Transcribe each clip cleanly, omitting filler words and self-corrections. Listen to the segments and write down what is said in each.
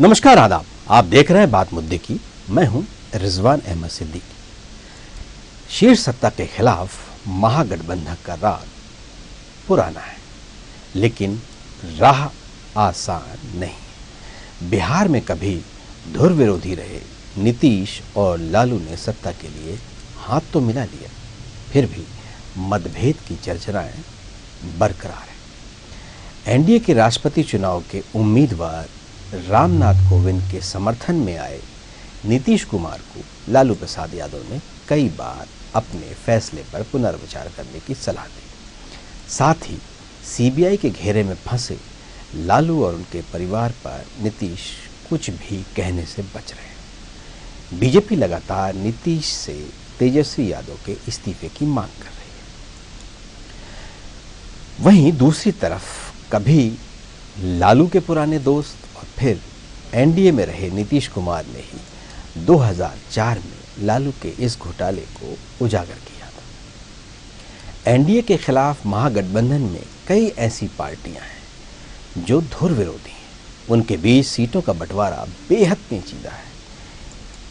नमस्कार, आदाब। आप देख रहे हैं बात मुद्दे की। मैं हूं रिजवान अहमद सिद्दीकी। शीर्ष सत्ता के खिलाफ महागठबंधन का राग पुराना है, लेकिन राह आसान नहीं। बिहार में कभी धुर विरोधी रहे नीतीश और लालू ने सत्ता के लिए हाथ तो मिला लिया, फिर भी मतभेद की चर्चाएं बरकरार है। एनडीए के राष्ट्रपति चुनाव के उम्मीदवार रामनाथ कोविंद के समर्थन में आए नीतीश कुमार को लालू प्रसाद यादव ने कई बार अपने फैसले पर पुनर्विचार करने की सलाह दी। साथ ही सीबीआई के घेरे में फंसे लालू और उनके परिवार पर नीतीश कुछ भी कहने से बच रहे हैं। बीजेपी लगातार नीतीश से तेजस्वी यादव के इस्तीफे की मांग कर रही है। वहीं दूसरी तरफ कभी लालू के पुराने दोस्त और फिर एनडीए में रहे नीतीश कुमार ने ही 2004 में लालू के इस घोटाले को उजागर किया था। एनडीए के खिलाफ महागठबंधन में कई ऐसी पार्टियां हैं जो धुर विरोधी हैं। उनके बीच सीटों का बंटवारा बेहद पेचीदा है।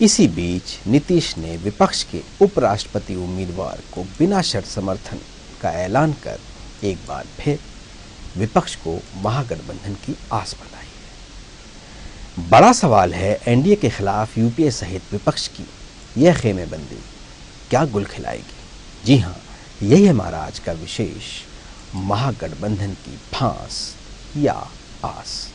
इसी बीच नीतीश ने विपक्ष के उपराष्ट्रपति उम्मीदवार को बिना शर्त समर्थन का ऐलान कर एक बार फिर विपक्ष को महागठबंधन की आस बताई है। बड़ा सवाल है, एनडीए के खिलाफ यूपीए सहित विपक्ष की यह खेमेबंदी क्या गुल खिलाएगी? जी हां, यही हमारा आज का विशेष महागठबंधन की फांस या आस।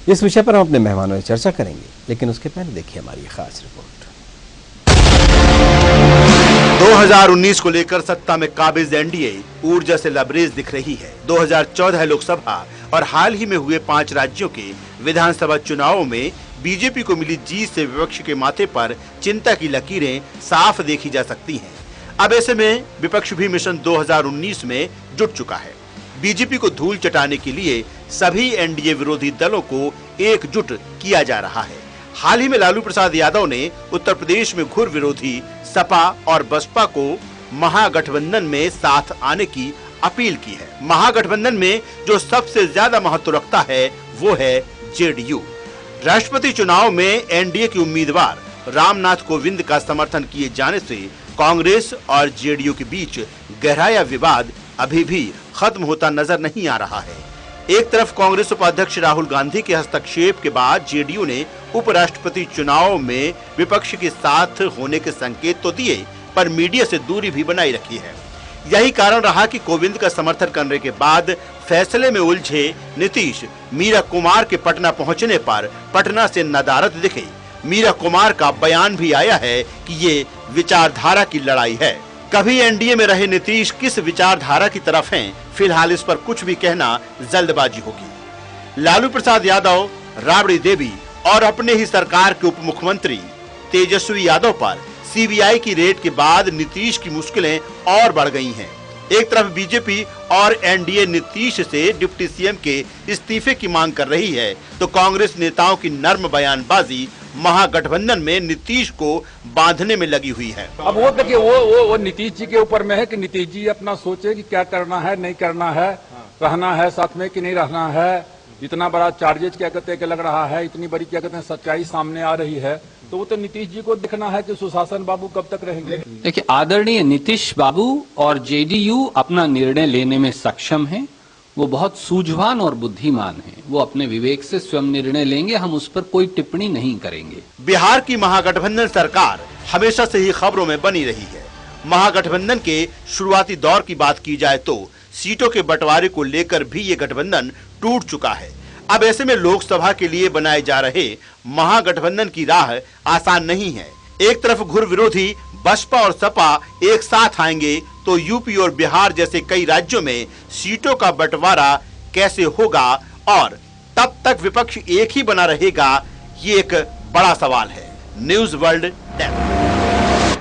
इस विषय पर हम अपने मेहमानों से चर्चा करेंगे, लेकिन उसके पहले देखिए हमारी खास रिपोर्ट। 2019 को लेकर सत्ता में काबिज एनडीए ऊर्जा से लबरेज दिख रही है। 2014 लोकसभा और हाल ही में हुए 5 राज्यों के विधानसभा चुनावों में बीजेपी को मिली जीत से विपक्ष के माथे पर चिंता की लकीरें साफ देखी जा सकती हैं। अब ऐसे में विपक्ष भी मिशन 2019 में जुट चुका है। बीजेपी को धूल चटाने के लिए सभी एनडीए विरोधी दलों को एकजुट किया जा रहा है। हाल ही में लालू प्रसाद यादव ने उत्तर प्रदेश में घुर विरोधी सपा और बसपा को महागठबंधन में साथ आने की अपील की है। महागठबंधन में जो सबसे ज्यादा महत्व रखता है वो है जेडीयू। राष्ट्रपति चुनाव में एनडीए के उम्मीदवार रामनाथ कोविंद का समर्थन किए जाने से कांग्रेस और जेडीयू के बीच गहराया विवाद अभी भी खत्म होता नजर नहीं आ रहा है। एक तरफ कांग्रेस उपाध्यक्ष राहुल गांधी के हस्तक्षेप के बाद जेडीयू ने उपराष्ट्रपति चुनाव में विपक्ष के साथ होने के संकेत तो दिए, पर मीडिया से दूरी भी बनाई रखी है। यही कारण रहा कि कोविंद का समर्थन करने के बाद फैसले में उलझे नीतीश मीरा कुमार के पटना पहुंचने पर पटना से नदारद दिखे। मीरा कुमार का बयान भी आया है कि ये विचारधारा की लड़ाई है। कभी एनडीए में रहे नीतीश किस विचारधारा की तरफ हैं, फिलहाल इस पर कुछ भी कहना जल्दबाजी होगी। लालू प्रसाद यादव, राबड़ी देवी और अपने ही सरकार के उप मुख्यमंत्री तेजस्वी यादव पर सीबीआई की रेड के बाद नीतीश की मुश्किलें और बढ़ गई हैं। एक तरफ बीजेपी और एनडीए नीतीश से डिप्टी सीएम के इस्तीफे की मांग कर रही है, तो कांग्रेस नेताओं की नर्म बयानबाजी महागठबंधन में नीतीश को बांधने में लगी हुई है। अब वो देखिए वो नीतीश जी के ऊपर में है कि नीतीश जी अपना सोचे कि क्या करना है, नहीं करना है, रहना है साथ में कि नहीं रहना है। इतना बड़ा चार्जेज क्या कहते हैं कि लग रहा है, इतनी बड़ी क्या कहते हैं सच्चाई सामने आ रही है, तो वो तो नीतीश जी को देखना है कि सुशासन बाबू कब तक रहेंगे। देखिए, आदरणीय नीतीश बाबू और जेडीयू अपना निर्णय लेने में सक्षम हैं। वो बहुत सूझवान और बुद्धिमान हैं। वो अपने विवेक से स्वयं निर्णय लेंगे, हम उस पर कोई टिप्पणी नहीं करेंगे। बिहार की महागठबंधन सरकार हमेशा से ही खबरों में बनी रही है। महागठबंधन के शुरुआती दौर की बात की जाए तो सीटों के बंटवारे को लेकर भी ये गठबंधन टूट चुका है। अब ऐसे में लोकसभा के लिए बनाए जा रहे महागठबंधन की राह आसान नहीं है। एक तरफ घुर विरोधी बसपा और सपा एक साथ आएंगे तो यूपी और बिहार जैसे कई राज्यों में सीटों का बंटवारा कैसे होगा और तब तक विपक्ष एक ही बना रहेगा, ये एक बड़ा सवाल है। News world desk.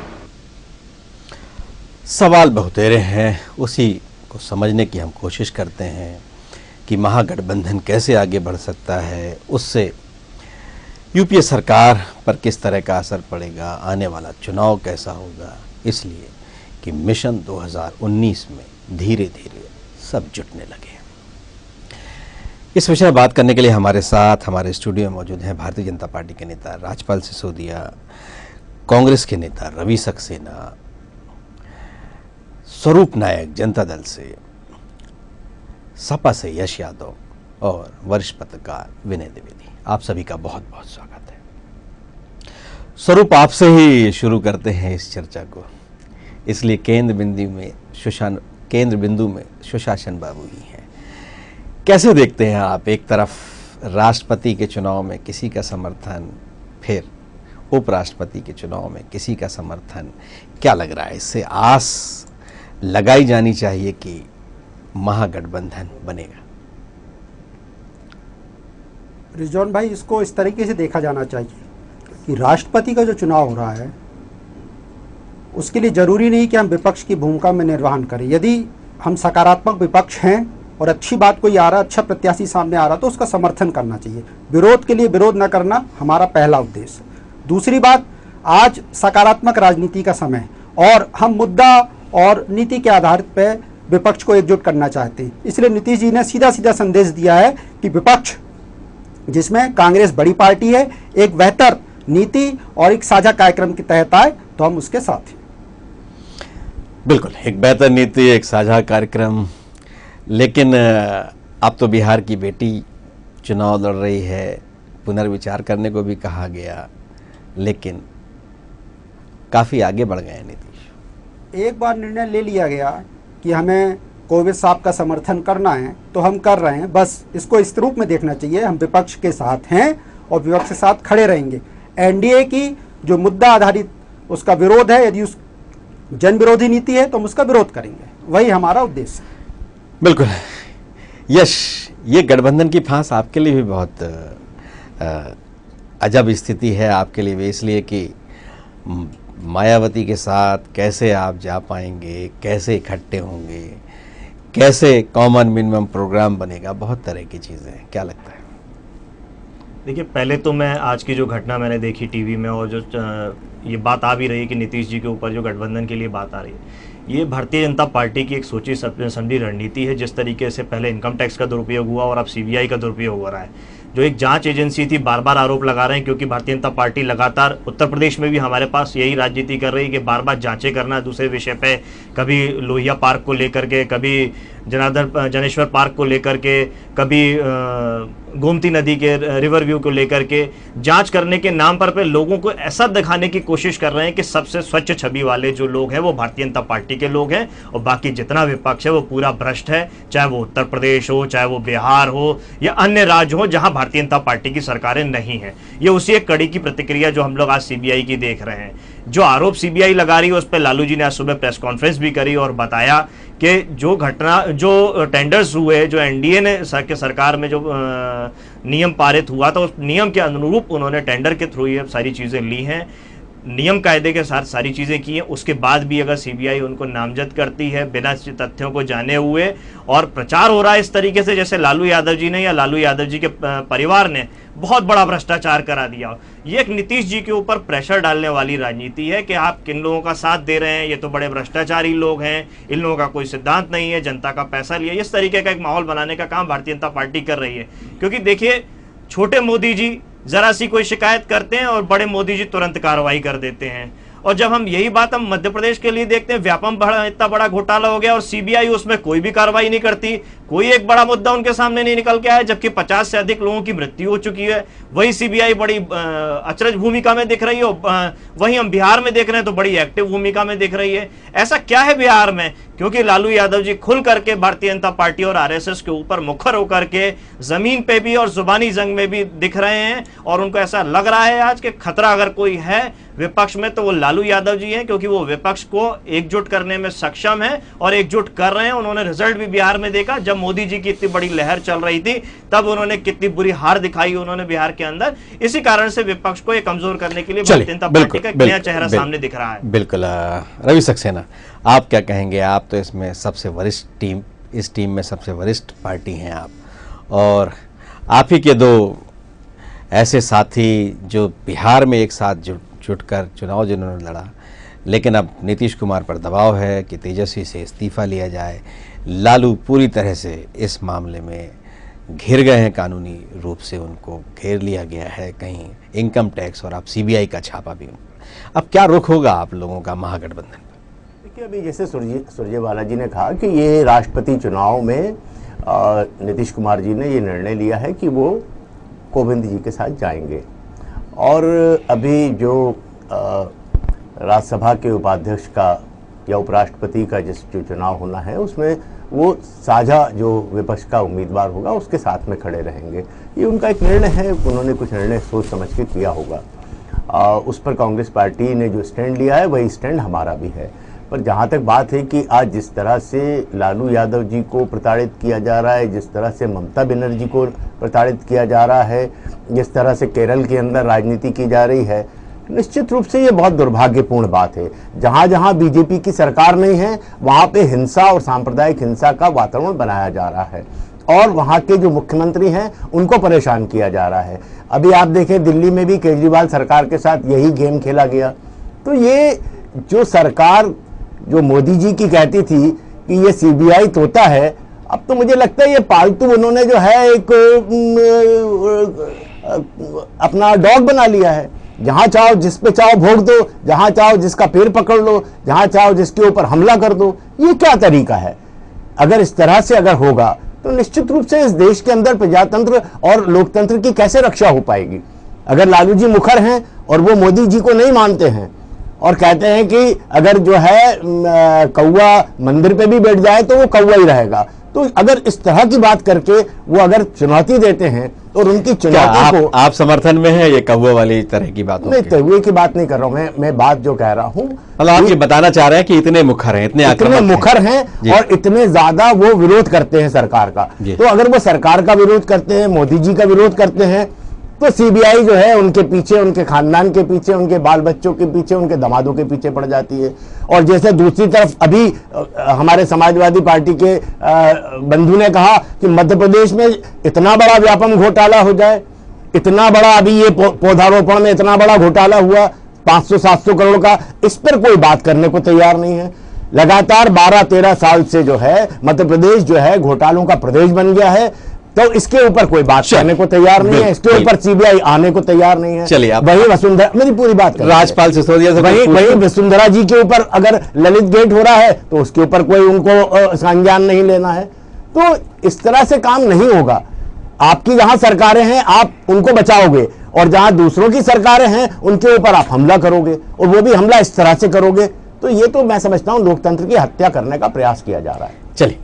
सवाल बहुतेरे हैं, उसी को समझने की हम कोशिश करते हैं कि महागठबंधन कैसे आगे बढ़ सकता है, उससे यूपीए सरकार पर किस तरह का असर पड़ेगा, आने वाला चुनाव कैसा होगा, इसलिए कि मिशन 2019 में धीरे धीरे सब जुटने लगे। इस विषय में बात करने के लिए हमारे साथ हमारे स्टूडियो में मौजूद हैं भारतीय जनता पार्टी के नेता राजपाल सिसोदिया, कांग्रेस के नेता रवि सक्सेना, स्वरूप नायक जनता दल से, सपा से यश यादव और वरिष्ठ पत्रकार विनय द्विवेदी। आप सभी का बहुत बहुत स्वागत है। स्वरूप, आपसे ही शुरू करते हैं इस चर्चा को, इसलिए केंद्र बिंदु में सुशासन बाबू ही हैं। कैसे देखते हैं आप, एक तरफ राष्ट्रपति के चुनाव में किसी का समर्थन, फिर उपराष्ट्रपति के चुनाव में किसी का समर्थन, क्या लग रहा है, इससे आस लगाई जानी चाहिए कि महागठबंधन बनेगा? रिजवान भाई, इसको इस तरीके से देखा जाना चाहिए कि राष्ट्रपति का जो चुनाव हो रहा है उसके लिए जरूरी नहीं कि हम विपक्ष की भूमिका में निर्वहन करें। यदि हम सकारात्मक विपक्ष हैं और अच्छी बात कोई आ रहा, अच्छा प्रत्याशी सामने आ रहा, तो उसका समर्थन करना चाहिए। विरोध के लिए विरोध न करना हमारा पहला उद्देश्य है। दूसरी बात, आज सकारात्मक राजनीति का समय और हम मुद्दा और नीति के आधार पर विपक्ष को एकजुट करना चाहते हैं। इसलिए नीतीश जी ने सीधा सीधा संदेश दिया है कि विपक्ष, जिसमें कांग्रेस बड़ी पार्टी है, एक बेहतर नीति और एक साझा कार्यक्रम के तहत आए तो हम उसके साथ हैं। बिल्कुल, एक बेहतर नीति, एक साझा कार्यक्रम। लेकिन अब तो बिहार की बेटी चुनाव लड़ रही है, पुनर्विचार करने को भी कहा गया, लेकिन काफ़ी आगे बढ़ गए हैं नीतीश। एक बार निर्णय ले लिया गया कि हमें कोविद साहब का समर्थन करना है तो हम कर रहे हैं। बस इसको इस रूप में देखना चाहिए, हम विपक्ष के साथ हैं और विपक्ष के साथ खड़े रहेंगे। एनडीए की जो मुद्दा आधारित उसका विरोध है, यदि उस जन विरोधी नीति है तो हम उसका विरोध करेंगे, वही हमारा उद्देश्य है। बिल्कुल। यश, ये गठबंधन की फांस आपके लिए भी बहुत अजब स्थिति है आपके लिए भी, इसलिए कि मायावती के साथ कैसे आप जा पाएंगे, कैसे इकट्ठे होंगे, कैसे कॉमन मिनिमम प्रोग्राम बनेगा, बहुत तरह की चीज़ें हैं। क्या लगता है? देखिए, पहले तो मैं आज की जो घटना मैंने देखी टीवी में और जो ये बात आ भी रही कि नीतीश जी के ऊपर जो गठबंधन के लिए बात आ रही है, ये भारतीय जनता पार्टी की एक सोची समझी रणनीति है। जिस तरीके से पहले इनकम टैक्स का दुरुपयोग हुआ और अब सीबीआई का दुरुपयोग हो रहा है, जो एक जांच एजेंसी थी, बार बार आरोप लगा रहे हैं, क्योंकि भारतीय जनता पार्टी लगातार उत्तर प्रदेश में भी हमारे पास यही राजनीति कर रही है कि बार बार जांचें करना दूसरे विषय पे, कभी लोहिया पार्क को लेकर के, कभी जनेश्वर पार्क को लेकर के, कभी गोमती नदी के रिवर व्यू को लेकर के जांच करने के नाम पर लोगों को ऐसा दिखाने की कोशिश कर रहे हैं कि सबसे स्वच्छ छवि वाले जो लोग हैं वो भारतीय जनता पार्टी के लोग हैं और बाकी जितना विपक्ष है वो पूरा भ्रष्ट है, चाहे वो उत्तर प्रदेश हो, चाहे वो बिहार हो या अन्य राज्य हो जहां भारतीय जनता पार्टी की सरकारें नहीं हैं। ये उसी एक कड़ी की प्रतिक्रिया जो हम लोग आज सीबीआई की देख रहे हैं। जो आरोप सीबीआई लगा रही है उस पर लालू जी ने आज सुबह प्रेस कॉन्फ्रेंस भी करी और बताया कि जो टेंडर्स हुए, जो एनडीए ने सरकार में जो नियम पारित हुआ था, उस नियम के अनुरूप उन्होंने टेंडर के थ्रू ये सारी चीज़ें ली हैं, नियम कायदे के साथ सारी चीज़ें की हैं। उसके बाद भी अगर सीबीआई उनको नामजद करती है बिना तथ्यों को जाने हुए, और प्रचार हो रहा है इस तरीके से जैसे लालू यादव जी ने या लालू यादव जी के परिवार ने बहुत बड़ा भ्रष्टाचार करा दिया। ये एक नीतीश जी के ऊपर प्रेशर डालने वाली राजनीति है कि आप किन लोगों का साथ दे रहे हैं, ये तो बड़े भ्रष्टाचारी लोग हैं, इन लोगों का कोई सिद्धांत नहीं है, जनता का पैसा लिया। इस तरीके का एक माहौल बनाने का काम भारतीय जनता पार्टी कर रही है। क्योंकि देखिए, छोटे मोदी जी जरा सी कोई शिकायत करते हैं और बड़े मोदी जी तुरंत कार्रवाई कर देते हैं। और जब हम यही बात हम मध्य प्रदेश के लिए देखते हैं, व्यापम इतना बड़ा घोटाला हो गया और सीबीआई उसमें कोई भी कार्रवाई नहीं करती, कोई एक बड़ा मुद्दा उनके सामने नहीं निकल के आया, जबकि 50 से अधिक लोगों की मृत्यु हो चुकी है। वही सीबीआई बड़ी अचरज भूमिका में दिख रही हो, वहीं हम बिहार में देख रहे हैं तो बड़ी एक्टिव भूमिका में दिख रही है। ऐसा क्या है बिहार में? क्योंकि लालू यादव जी खुल करके भारतीय जनता पार्टी और आरएसएस के ऊपर मुखर होकर के जमीन पे भी और जुबानी जंग में भी दिख रहे हैं, और उनको ऐसा लग रहा है आज कि खतरा अगर कोई है विपक्ष में तो वो लालू यादव जी हैं, क्योंकि वो विपक्ष को एकजुट करने में सक्षम है और एकजुट कर रहे हैं। उन्होंने रिजल्ट भी बिहार में देखा, जब मोदी जी की इतनी बड़ी लहर चल रही थी तब उन्होंने कितनी बुरी हार दिखाई उन्होंने बिहार के अंदर। इसी कारण से विपक्ष को ये कमजोर करने के लिए भारतीय जनता पार्टी का एक नया चेहरा सामने दिख रहा है। बिल्कुल। रवि सक्सेना, आप क्या कहेंगे? आप तो इसमें सबसे वरिष्ठ टीम, इस टीम में सबसे वरिष्ठ पार्टी हैं आप, और आप ही के दो ऐसे साथी जो बिहार में एक साथ जुटकर चुनाव जिन्होंने लड़ा, लेकिन अब नीतीश कुमार पर दबाव है कि तेजस्वी से इस्तीफा लिया जाए। लालू पूरी तरह से इस मामले में घिर गए हैं, कानूनी रूप से उनको घेर लिया गया है, कहीं इनकम टैक्स और अब सीबीआई का छापा भी। अब क्या रुख होगा आप लोगों का महागठबंधन पर? देखिए, अभी जैसे सुरजेवाला जी ने कहा कि ये राष्ट्रपति चुनाव में नीतीश कुमार जी ने ये निर्णय लिया है कि वो कोविंद जी के साथ जाएंगे, और अभी जो राज्यसभा के उपाध्यक्ष का या उपराष्ट्रपति का जो चुनाव होना है उसमें वो साझा जो विपक्ष का उम्मीदवार होगा उसके साथ में खड़े रहेंगे। ये उनका एक निर्णय है, उन्होंने कुछ निर्णय सोच समझ के किया होगा। उस पर कांग्रेस पार्टी ने जो स्टैंड लिया है वही स्टैंड हमारा भी है। पर जहाँ तक बात है कि आज जिस तरह से लालू यादव जी को प्रताड़ित किया जा रहा है, जिस तरह से ममता बनर्जी को प्रताड़ित किया जा रहा है, जिस तरह से केरल के अंदर राजनीति की जा रही है, निश्चित रूप से ये बहुत दुर्भाग्यपूर्ण बात है। जहाँ जहाँ बीजेपी की सरकार नहीं है वहाँ पे हिंसा और सांप्रदायिक हिंसा का वातावरण बनाया जा रहा है, और वहाँ के जो मुख्यमंत्री हैं उनको परेशान किया जा रहा है। अभी आप देखें, दिल्ली में भी केजरीवाल सरकार के साथ यही गेम खेला गया। तो ये जो सरकार जो मोदी जी की कहती थी कि ये सीबीआई तोता है, अब तो मुझे लगता है ये पालतू उन्होंने जो है एक अपना डॉग बना लिया है। जहां चाहो जिस पे चाहो भोग दो, जहां चाहो जिसका पैर पकड़ लो, जहां चाहो जिसके ऊपर हमला कर दो। ये क्या तरीका है? अगर इस तरह से अगर होगा तो निश्चित रूप से इस देश के अंदर प्रजातंत्र और लोकतंत्र की कैसे रक्षा हो पाएगी? अगर लालू जी मुखर हैं और वो मोदी जी को नहीं मानते हैं और कहते हैं कि अगर जो है कौवा मंदिर पे भी बैठ जाए तो वो कौवा ही रहेगा, तो अगर इस तरह की बात करके वो अगर चुनौती देते हैं और उनकी चुनौती को आप समर्थन में है ये कौवा वाली तरह की बात? नहीं, कौवे की बात नहीं कर रहा हूं मैं बात जो कह रहा हूं, मतलब आप ये बताना चाह रहे हैं कि इतने मुखर हैं, इतने मुखर हैं और इतने ज्यादा वो विरोध करते हैं सरकार का। तो अगर वो सरकार का विरोध करते हैं, मोदी जी का विरोध करते हैं, तो सीबीआई जो है उनके पीछे, उनके खानदान के पीछे, उनके बाल बच्चों के पीछे, उनके दामादों के पीछे पड़ जाती है। और जैसे दूसरी तरफ अभी हमारे समाजवादी पार्टी के बंधु ने कहा कि मध्य प्रदेश में इतना बड़ा व्यापम घोटाला हो जाए, इतना बड़ा अभी ये पौधारोपण में इतना बड़ा घोटाला हुआ 500-700 करोड़ का, इस पर कोई बात करने को तैयार नहीं है। लगातार 12-13 साल से जो है मध्य प्रदेश जो है घोटालों का प्रदेश बन गया है, तो इसके ऊपर कोई बात करने को तैयार नहीं है, इसके ऊपर सीबीआई आने को तैयार नहीं है। चलिए, वही वसुंधरा, मेरी पूरी बात कर, राजपाल सिसोदिया से वही वसुंधरा जी के ऊपर अगर ललित गेट हो रहा है तो उसके ऊपर कोई उनको संज्ञान नहीं लेना है। तो इस तरह से काम नहीं होगा। आपकी जहां सरकारें हैं आप उनको बचाओगे, और जहां दूसरों की सरकारें हैं उनके ऊपर आप हमला करोगे, और वो भी हमला इस तरह से करोगे, तो ये तो मैं समझता हूं लोकतंत्र की हत्या करने का प्रयास किया जा रहा है। चलिए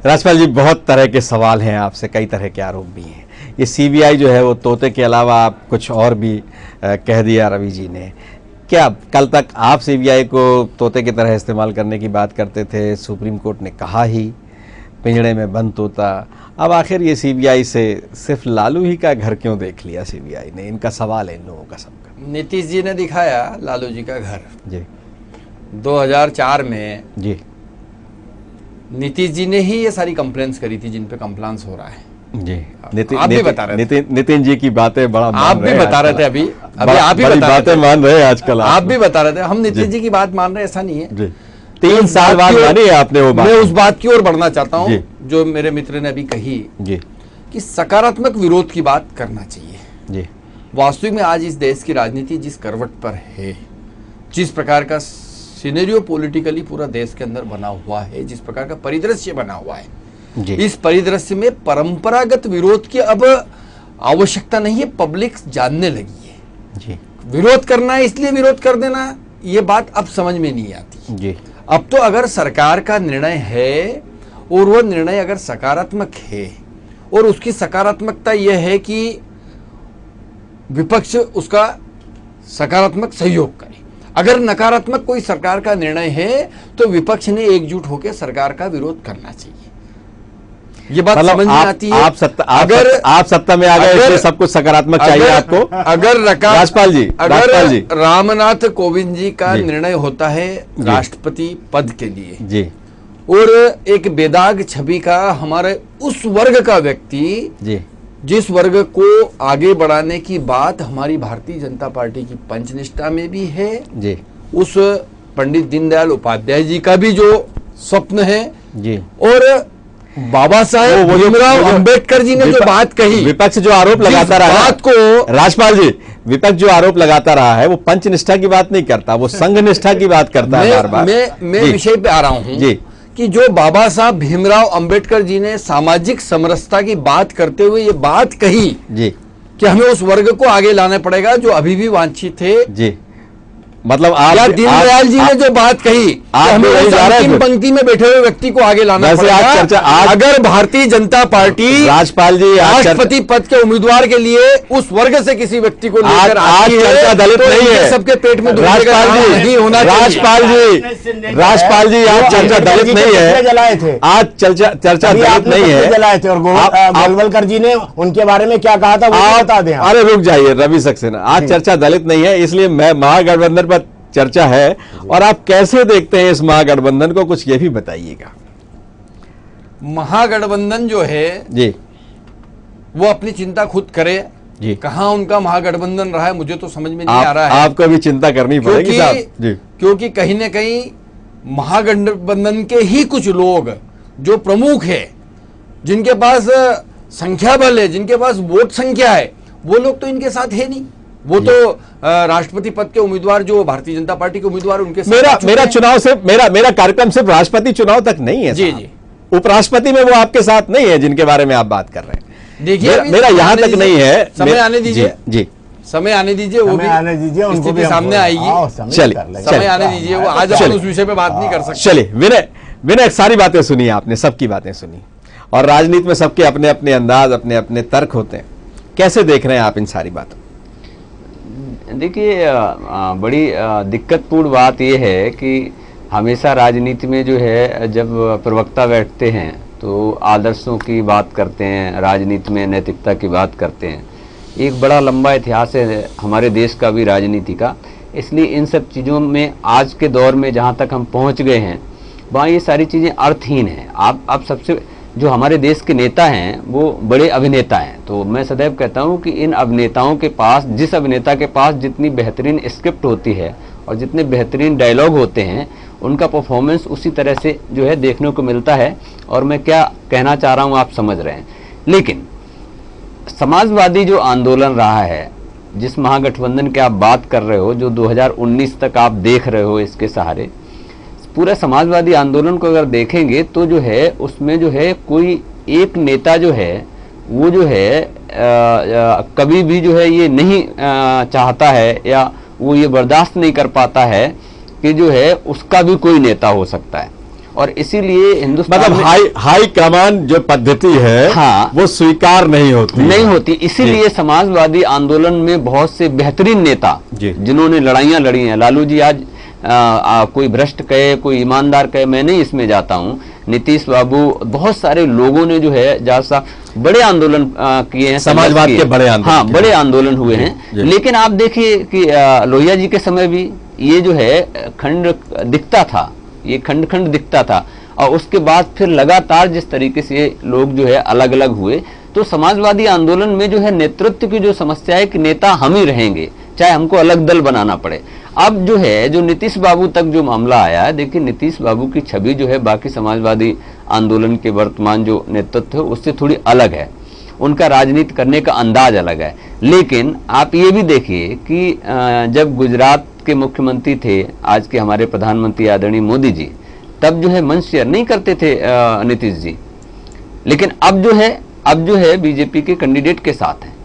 राजपाल जी, बहुत तरह के सवाल हैं आपसे, कई तरह के आरोप भी हैं। ये सीबीआई जो है वो तोते के अलावा आप कुछ और भी कह दिया रवि जी ने। क्या कल तक आप सीबीआई को तोते की तरह इस्तेमाल करने की बात करते थे? सुप्रीम कोर्ट ने कहा ही पिंजड़े में बंद तोता। अब आखिर ये सीबीआई से सिर्फ लालू ही का घर क्यों देख लिया सीबीआई ने? इनका सवाल है इन लोगों का सबका। नीतीश जी ने दिखाया लालू जी का घर जी 2004 में। जी नीतीश जी ने ही ये सारी कंप्लेंट्स करी थी जिन पे कंप्लेंट्स हो रहा है जी। आप भी बता रहे थे, नितिन जी की बातें बड़ा आप भी बता रहे थे, अभी आप भी बातें मान रहे हैं आजकल। आप भी बता रहे थे, हम नीतीश जी की बात मान रहे हैं, ऐसा नहीं है। 3 साल बाद मानी है आपने वो बात। मैं उस बात की ओर बढ़ना चाहता हूँ जो मेरे मित्र ने अभी कही जी, कि सकारात्मक विरोध की बात करना चाहिए जी। वास्तविक में आज इस देश की राजनीति जिस करवट पर है, जिस प्रकार का सिनेरियो पॉलिटिकली पूरा देश के अंदर बना हुआ है, जिस प्रकार का परिदृश्य बना हुआ है जी, इस परिदृश्य में परंपरागत विरोध की अब आवश्यकता नहीं है। पब्लिक जानने लगी है जी। विरोध करना है इसलिए विरोध कर देना, ये बात अब समझ में नहीं आती जी। अब तो अगर सरकार का निर्णय है और वो निर्णय अगर सकारात्मक है और उसकी सकारात्मकता यह है कि विपक्ष उसका सकारात्मक सहयोग करे। अगर नकारात्मक कोई सरकार का निर्णय है तो विपक्ष ने एकजुट होकर सरकार का विरोध करना चाहिए। ये बात समझ में आती है। आप सत्ता में आ गए इसलिए सब कुछ सकारात्मक चाहिए आपको। अगर राजपाल जी, रामनाथ कोविंद जी का निर्णय होता है राष्ट्रपति पद के लिए जी, और एक बेदाग छवि का हमारे उस वर्ग का व्यक्ति जी जिस वर्ग को आगे बढ़ाने की बात हमारी भारतीय जनता पार्टी की पंचनिष्ठा में भी है जी, उस पंडित दीनदयाल उपाध्याय जी का भी जो स्वप्न है जी, और बाबा साहेब भीमराव अंबेडकर जी ने जो बात कही, विपक्ष जो आरोप लगाता रहा बात को, राजपाल जी, विपक्ष जो आरोप लगाता रहा है वो पंचनिष्ठा की बात नहीं करता, वो संघ निष्ठा की बात करता है बार बार। मैं विषय पे आ रहा हूं जी, कि जो बाबा साहब भीमराव अंबेडकर जी ने सामाजिक समरसता की बात करते हुए ये बात कही जी, कि हमें उस वर्ग को आगे लाना पड़ेगा जो अभी भी वांछित थे, जी, मतलब आप दीनदयाल जी ने जो बात कही आप हमें वही उस जा रहे अंतिम थे। पंक्ति में बैठे हुए व्यक्ति को आगे लाना वैसे आज पड़ेगा। चर्चा अगर भारतीय जनता पार्टी राजपाल जी राष्ट्रपति पद के उम्मीदवार के लिए उस वर्ग से किसी व्यक्ति को लेकर आज आती चर्चा है दलित तो नहीं इनके है। सबके पेट में दुखने का राजपाल कारण जी, नहीं होना चाहिए। राजपाल जी, आज चर्चा दलित नहीं है, जलाए थे, आज चर्चा दलित नहीं है, जलाए थे, और गोलवलकर जी ने उनके बारे में क्या कहा था वो बता दें। अरे रुक जाइए रवि सक्सेना, आज चर्चा दलित नहीं है, इसलिए मैं महागठबंधन पर चर्चा है और आप कैसे देखते हैं इस महागठबंधन को, कुछ ये भी बताइएगा। महागठबंधन जो है जी, वो अपनी चिंता खुद करे जी, कहां उनका महागठबंधन रहा है मुझे तो समझ में नहीं आ रहा है। आपको भी चिंता करनी पड़ेगी साहब जी, क्योंकि कहीं ना कहीं महागठबंधन के ही कुछ लोग जो प्रमुख है, जिनके पास संख्या बल है, जिनके पास वोट संख्या है, वो लोग तो इनके साथ है नहीं। वो तो राष्ट्रपति पद के उम्मीदवार जो भारतीय जनता पार्टी के उम्मीदवार उनके साथ मेरा चुनाव से मेरा कार्यक्रम सिर्फ राष्ट्रपति चुनाव तक नहीं है जी जी, उपराष्ट्रपति में वो आपके साथ नहीं है जिनके बारे में आप बात कर रहे हैं। देखिए मेरा यहां तक नहीं है, समय आने दीजिए जी, समय आने दीजिए, वो भी आने दीजिए, उनको भी सामने आएगी। चलिए समय आने दीजिए, वो आज अपन उस विषय पे बात नहीं कर सकते। चलिए विनय सारी बातें सुनी आपने, सबकी बातें सुनी, और राजनीति में सबके अपने अपने अंदाज, अपने अपने तर्क होते हैं। कैसे देख रहे हैं आप इन सारी बातों? देखिए, बड़ी दिक्कतपूर्ण बात यह है कि हमेशा राजनीति में जो है जब प्रवक्ता बैठते हैं तो आदर्शों की बात करते हैं, राजनीति में नैतिकता की बात करते हैं। एक बड़ा लंबा इतिहास है हमारे देश का भी राजनीति का, इसलिए इन सब चीज़ों में आज के दौर में जहाँ तक हम पहुँच गए हैं वहाँ ये सारी चीज़ें अर्थहीन हैं। आप सबसे जो हमारे देश के नेता हैं वो बड़े अभिनेता हैं, तो मैं सदैव कहता हूँ कि इन अभिनेताओं के पास, जिस अभिनेता के पास जितनी बेहतरीन स्क्रिप्ट होती है और जितने बेहतरीन डायलॉग होते हैं, उनका परफॉर्मेंस उसी तरह से जो है देखने को मिलता है। और मैं क्या कहना चाह रहा हूँ आप समझ रहे हैं। लेकिन समाजवादी जो आंदोलन रहा है, जिस महागठबंधन की आप बात कर रहे हो, जो 2019 तक आप देख रहे हो इसके सहारे, पूरा समाजवादी आंदोलन को अगर देखेंगे तो जो है उसमें जो है कोई एक नेता जो है वो जो है कभी भी जो है ये नहीं चाहता है या वो ये बर्दाश्त नहीं कर पाता है कि जो है उसका भी कोई नेता हो सकता है। और इसीलिए हिंदुस्तान मतलब हाई कमान जो पद्धति है, हाँ, वो स्वीकार नहीं होती। इसीलिए समाजवादी आंदोलन में बहुत से बेहतरीन नेता जिन्होंने लड़ाइयां लड़ी हैं, लालू जी आज कोई भ्रष्ट कहे, कोई ईमानदार कहे, मैं नहीं इसमें जाता हूँ, नीतीश बाबू, बहुत सारे लोगों ने जो है जैसा बड़े आंदोलन किए हैं, समाजवाद के बड़े आंदोलन, हाँ, बड़े आंदोलन हुए हैं। लेकिन आप देखिए कि लोहिया जी के समय भी ये जो है खंड दिखता था, ये खंड खंड दिखता था, और उसके बाद फिर लगातार जिस तरीके से लोग जो है अलग अलग हुए, तो समाजवादी आंदोलन में जो है नेतृत्व की जो समस्या है कि नेता हम ही रहेंगे, चाहे हमको अलग दल बनाना पड़े। अब जो है जो नीतीश बाबू तक जो मामला आया है, देखिए नीतीश बाबू की छवि जो है बाकी समाजवादी आंदोलन के वर्तमान जो नेतृत्व है उससे थोड़ी अलग है, उनका राजनीति करने का अंदाज अलग है। लेकिन आप ये भी देखिए कि जब गुजरात के मुख्यमंत्री थे आज के हमारे प्रधानमंत्री आदरणीय मोदी जी, तब जो है मंच शेयर नहीं करते थे नीतीश जी, लेकिन अब जो है बीजेपी के कैंडिडेट के साथ है।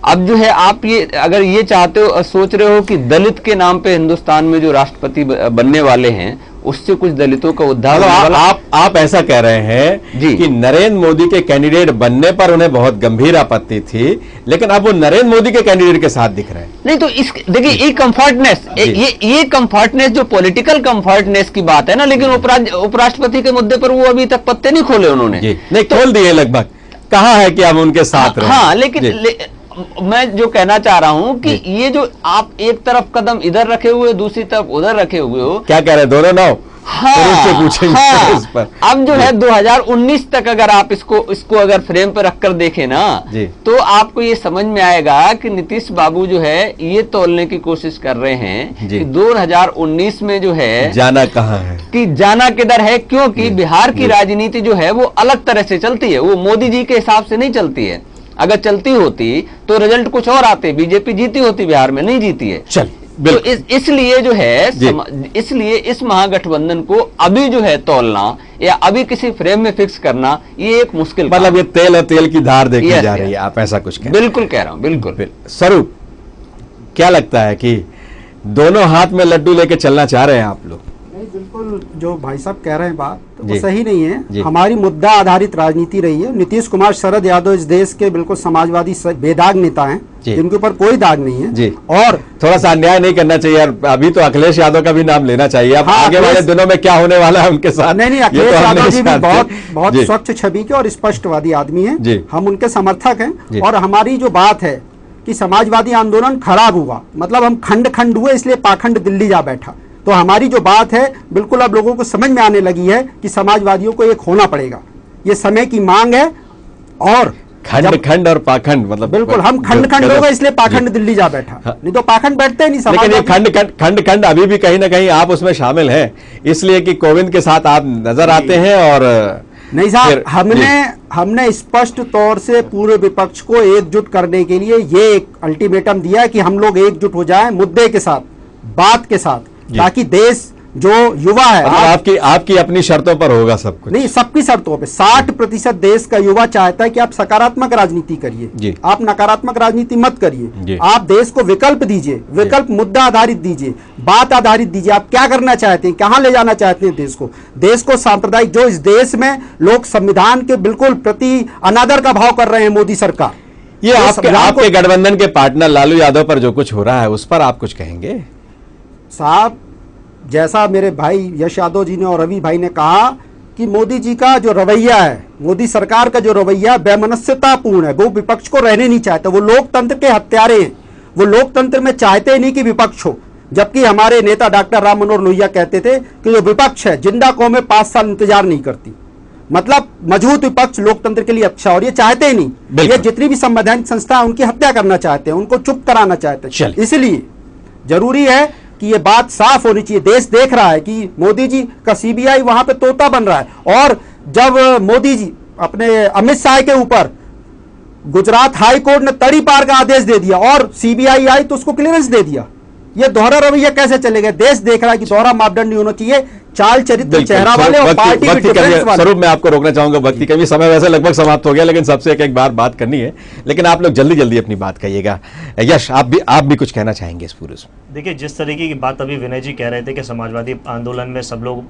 अब जो है आप ये अगर ये चाहते हो, सोच रहे हो कि दलित के नाम पे हिंदुस्तान में जो राष्ट्रपति बनने वाले हैं उससे कुछ दलितों का उद्धार आप ऐसा कह रहे हैं कि नरेंद्र मोदी के कैंडिडेट बनने पर उन्हें बहुत गंभीर आपत्ति थी, लेकिन अब वो नरेंद्र मोदी के कैंडिडेट के साथ दिख रहे हैं। नहीं तो इस देखिए ये कंफर्टनेस, ये कंफर्टनेस जो पॉलिटिकल कंफर्टनेस की बात है ना, लेकिन उपराष्ट्रपति के मुद्दे पर वो अभी तक पत्ते नहीं खोले उन्होंने। नहीं खोल दिए लगभग, कहा है कि हम उनके साथ रहे। हाँ, लेकिन मैं जो कहना चाह रहा हूं कि ये जो आप एक तरफ कदम इधर रखे हुए दूसरी तरफ उधर रखे हुए हो, क्या कह रहे हैं, दोनों ना हो? शुरू से पूछेंगे इस पर। अब जो है 2019 तक अगर आप इसको अगर फ्रेम पर रखकर देखें ना, तो आपको ये समझ में आएगा कि नीतीश बाबू जो है ये तोलने की कोशिश कर रहे हैं कि 2019 में जो है जाना कहाँ है, कि जाना किधर है, क्योंकि बिहार की राजनीति जो है वो अलग तरह से चलती है, वो मोदी जी के हिसाब से नहीं चलती है। अगर चलती होती तो रिजल्ट कुछ और आते, बीजेपी जीती होती, बिहार में नहीं जीती है। तो इसलिए जो है इसलिए इस महागठबंधन को अभी जो है तोलना या अभी किसी फ्रेम में फिक्स करना ये एक मुश्किल, मतलब ये तेल और तेल की धार देखी जा रही है, आप ऐसा कुछ कह रहे हैं। बिल्कुल कह रहा हूं, बिल्कुल। स्वरूप, क्या लगता है कि दोनों हाथ में लड्डू लेके चलना चाह रहे हैं आप लोग? नहीं, बिल्कुल जो भाई साहब कह रहे हैं बात तो वो सही नहीं है। हमारी मुद्दा आधारित राजनीति रही है। नीतीश कुमार, शरद यादव इस देश के बिल्कुल समाजवादी बेदाग नेता हैं, जिनके ऊपर कोई दाग नहीं है। और थोड़ा सा अन्याय नहीं करना चाहिए। अभी तो अखिलेश यादव का भी नाम लेना चाहिए। अब आगे वाले दिनों में क्या होने वाला है उनके साथ? नहीं, अखिलेश यादव जी भी बहुत स्वच्छ छवि के और स्पष्टवादी आदमी हैं। हम उनके समर्थक हैं। और हमारी जो बात है कि समाजवादी आंदोलन खराब हुआ, मतलब हम खंड खंड हुए, इसलिए पाखंड दिल्ली जा बैठा। तो हमारी जो बात है बिल्कुल अब लोगों को समझ में आने लगी है कि समाजवादियों को एक होना पड़ेगा, ये समय की मांग है। और खंड खंड और पाखंड, मतलब बिल्कुल हम खंड खंड हो गए, इसलिए पाखंड दिल्ली जा बैठा। नहीं तो पाखंड बैठते ही नहीं। लेकिन ये खंड खंड अभी भी कहीं ना कहीं आप उसमें शामिल हैं, इसलिए कि कोविंद के साथ आप नजर आते हैं। और नहीं साहब, हमने स्पष्ट तौर से पूरे विपक्ष को एकजुट करने के लिए ये एक अल्टीमेटम दिया है कि हम लोग एकजुट हो जाएं मुद्दे के साथ, बात के साथ, ताकि देश जो युवा है, आपकी अपनी शर्तों पर होगा सब कुछ। नहीं, सबकी शर्तों पे 60% देश का युवा चाहता है कि आप सकारात्मक राजनीति करिए, आप नकारात्मक राजनीति मत करिए। आप देश को विकल्प दीजिए, विकल्प मुद्दा आधारित दीजिए, बात आधारित दीजिए। आप क्या करना चाहते हैं, कहां ले जाना चाहते हैं देश को सांप्रदायिक, जो इस देश में लोग संविधान के बिल्कुल प्रति अनादर का भाव कर रहे हैं मोदी सरकार। ये आपके गठबंधन के पार्टनर लालू यादव पर जो कुछ हो रहा है उस पर आप कुछ कहेंगे? साहब, जैसा मेरे भाई यश यादव जी ने और रवि भाई ने कहा कि मोदी जी का जो रवैया है, मोदी सरकार का जो रवैया बेमनस्यतापूर्ण है, वो विपक्ष को रहने नहीं चाहता। वो लोकतंत्र के हत्यारे हैं, वो लोकतंत्र में चाहते नहीं कि विपक्ष हो। जबकि हमारे नेता डॉक्टर राम मनोहर लोहिया कहते थे कि जो विपक्ष है, जिंदा कौमें 5 साल इंतजार नहीं करती। मतलब मजबूत विपक्ष लोकतंत्र के लिए अच्छा, और ये चाहते ही नहीं। ये जितनी भी संवैधानिक संस्था है उनकी हत्या करना चाहते हैं, उनको चुप कराना चाहते हैं। इसलिए जरूरी है कि ये बात साफ होनी चाहिए। देश देख रहा है कि मोदी जी का सीबीआई वहां पे तोता बन रहा है। और जब मोदी जी अपने अमित शाह के ऊपर गुजरात हाई कोर्ट ने तड़ी पार का आदेश दे दिया और सीबीआई आई तो उसको क्लियरेंस दे दिया। ये दोहरा रवैया कैसे चलेगा? देश देख रहा है कि दोहरा मापदंड नहीं होना चाहिए, चाल चरित्र चेहरा वाले और पार्टी के डिफरेंस वाले। स्वरूप, मैं आपको रोकना चाहूंगा, वक्त की कमी, समय वैसे लगभग समाप्त हो गया, लेकिन सबसे एक बार बात करनी है। लेकिन आप लोग जल्दी जल्दी अपनी बात कहिएगा। यश, आप भी कुछ कहना चाहेंगे इस पूरे? देखिए, जिस तरीके की बात अभी विनय जी कह रहे थे कि समाजवादी आंदोलन में सब लोग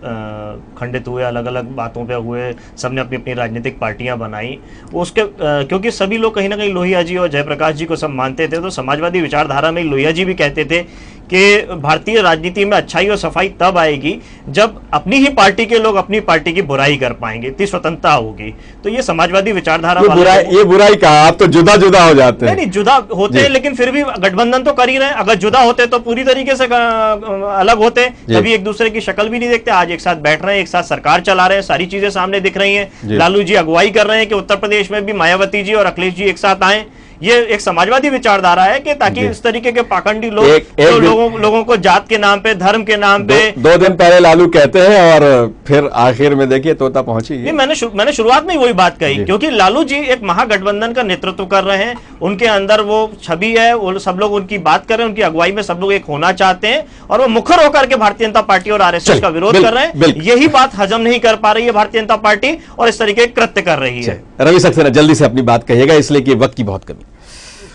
खंडित हुए, अलग अलग बातों पे हुए, सबने अपनी अपनी राजनीतिक पार्टियां बनाई, उसके क्योंकि सभी लोग कहीं ना कहीं लोहिया जी और जयप्रकाश जी को सब मानते थे। तो समाजवादी विचारधारा में लोहिया जी भी कहते थे कि भारतीय राजनीति में अच्छाई और सफाई तब आएगी जब अपनी ही पार्टी के लोग अपनी पार्टी की बुराई कर पाएंगे, इतनी स्वतंत्रता होगी। तो ये समाजवादी विचारधारा ये बुराई कहा, आप तो जुदा जुदा हो जाते हैं। नहीं, जुदा होते हैं, लेकिन फिर भी गठबंधन तो कर ही रहे हैं। अगर जुदा होते तो पूरी तरीके से अलग होते, कभी एक दूसरे की शक्ल भी नहीं देखते। आज एक साथ बैठ रहे हैं, एक साथ सरकार चला रहे हैं, सारी चीजें सामने दिख रही हैं। लालू जी अगुवाई कर रहे हैं कि उत्तर प्रदेश में भी मायावती जी और अखिलेश जी एक साथ आए। ये एक समाजवादी विचारधारा है कि ताकि इस तरीके के पाखंडी लोग लोगों को जात के नाम पे, धर्म के नाम पे। 2 दिन पहले लालू कहते हैं और फिर आखिर में देखिए तोता पहुंची। मैंने शुरुआत में वही बात कही, क्योंकि लालू जी एक महागठबंधन का नेतृत्व कर रहे हैं, उनके अंदर वो छवि है, वो सब लोग उनकी बात कर रहे हैं, उनकी अगुवाई में सब लोग एक होना चाहते हैं, और वो मुखर होकर के भारतीय जनता पार्टी और आरएसएस का विरोध कर रहे हैं। यही बात हजम नहीं कर पा रही है भारतीय जनता पार्टी, और इस तरीके के कृत्य कर रही है। रवि सक्सेना, जल्दी से अपनी बात कहिएगा, इसलिए कि वक्त की बहुत कमी।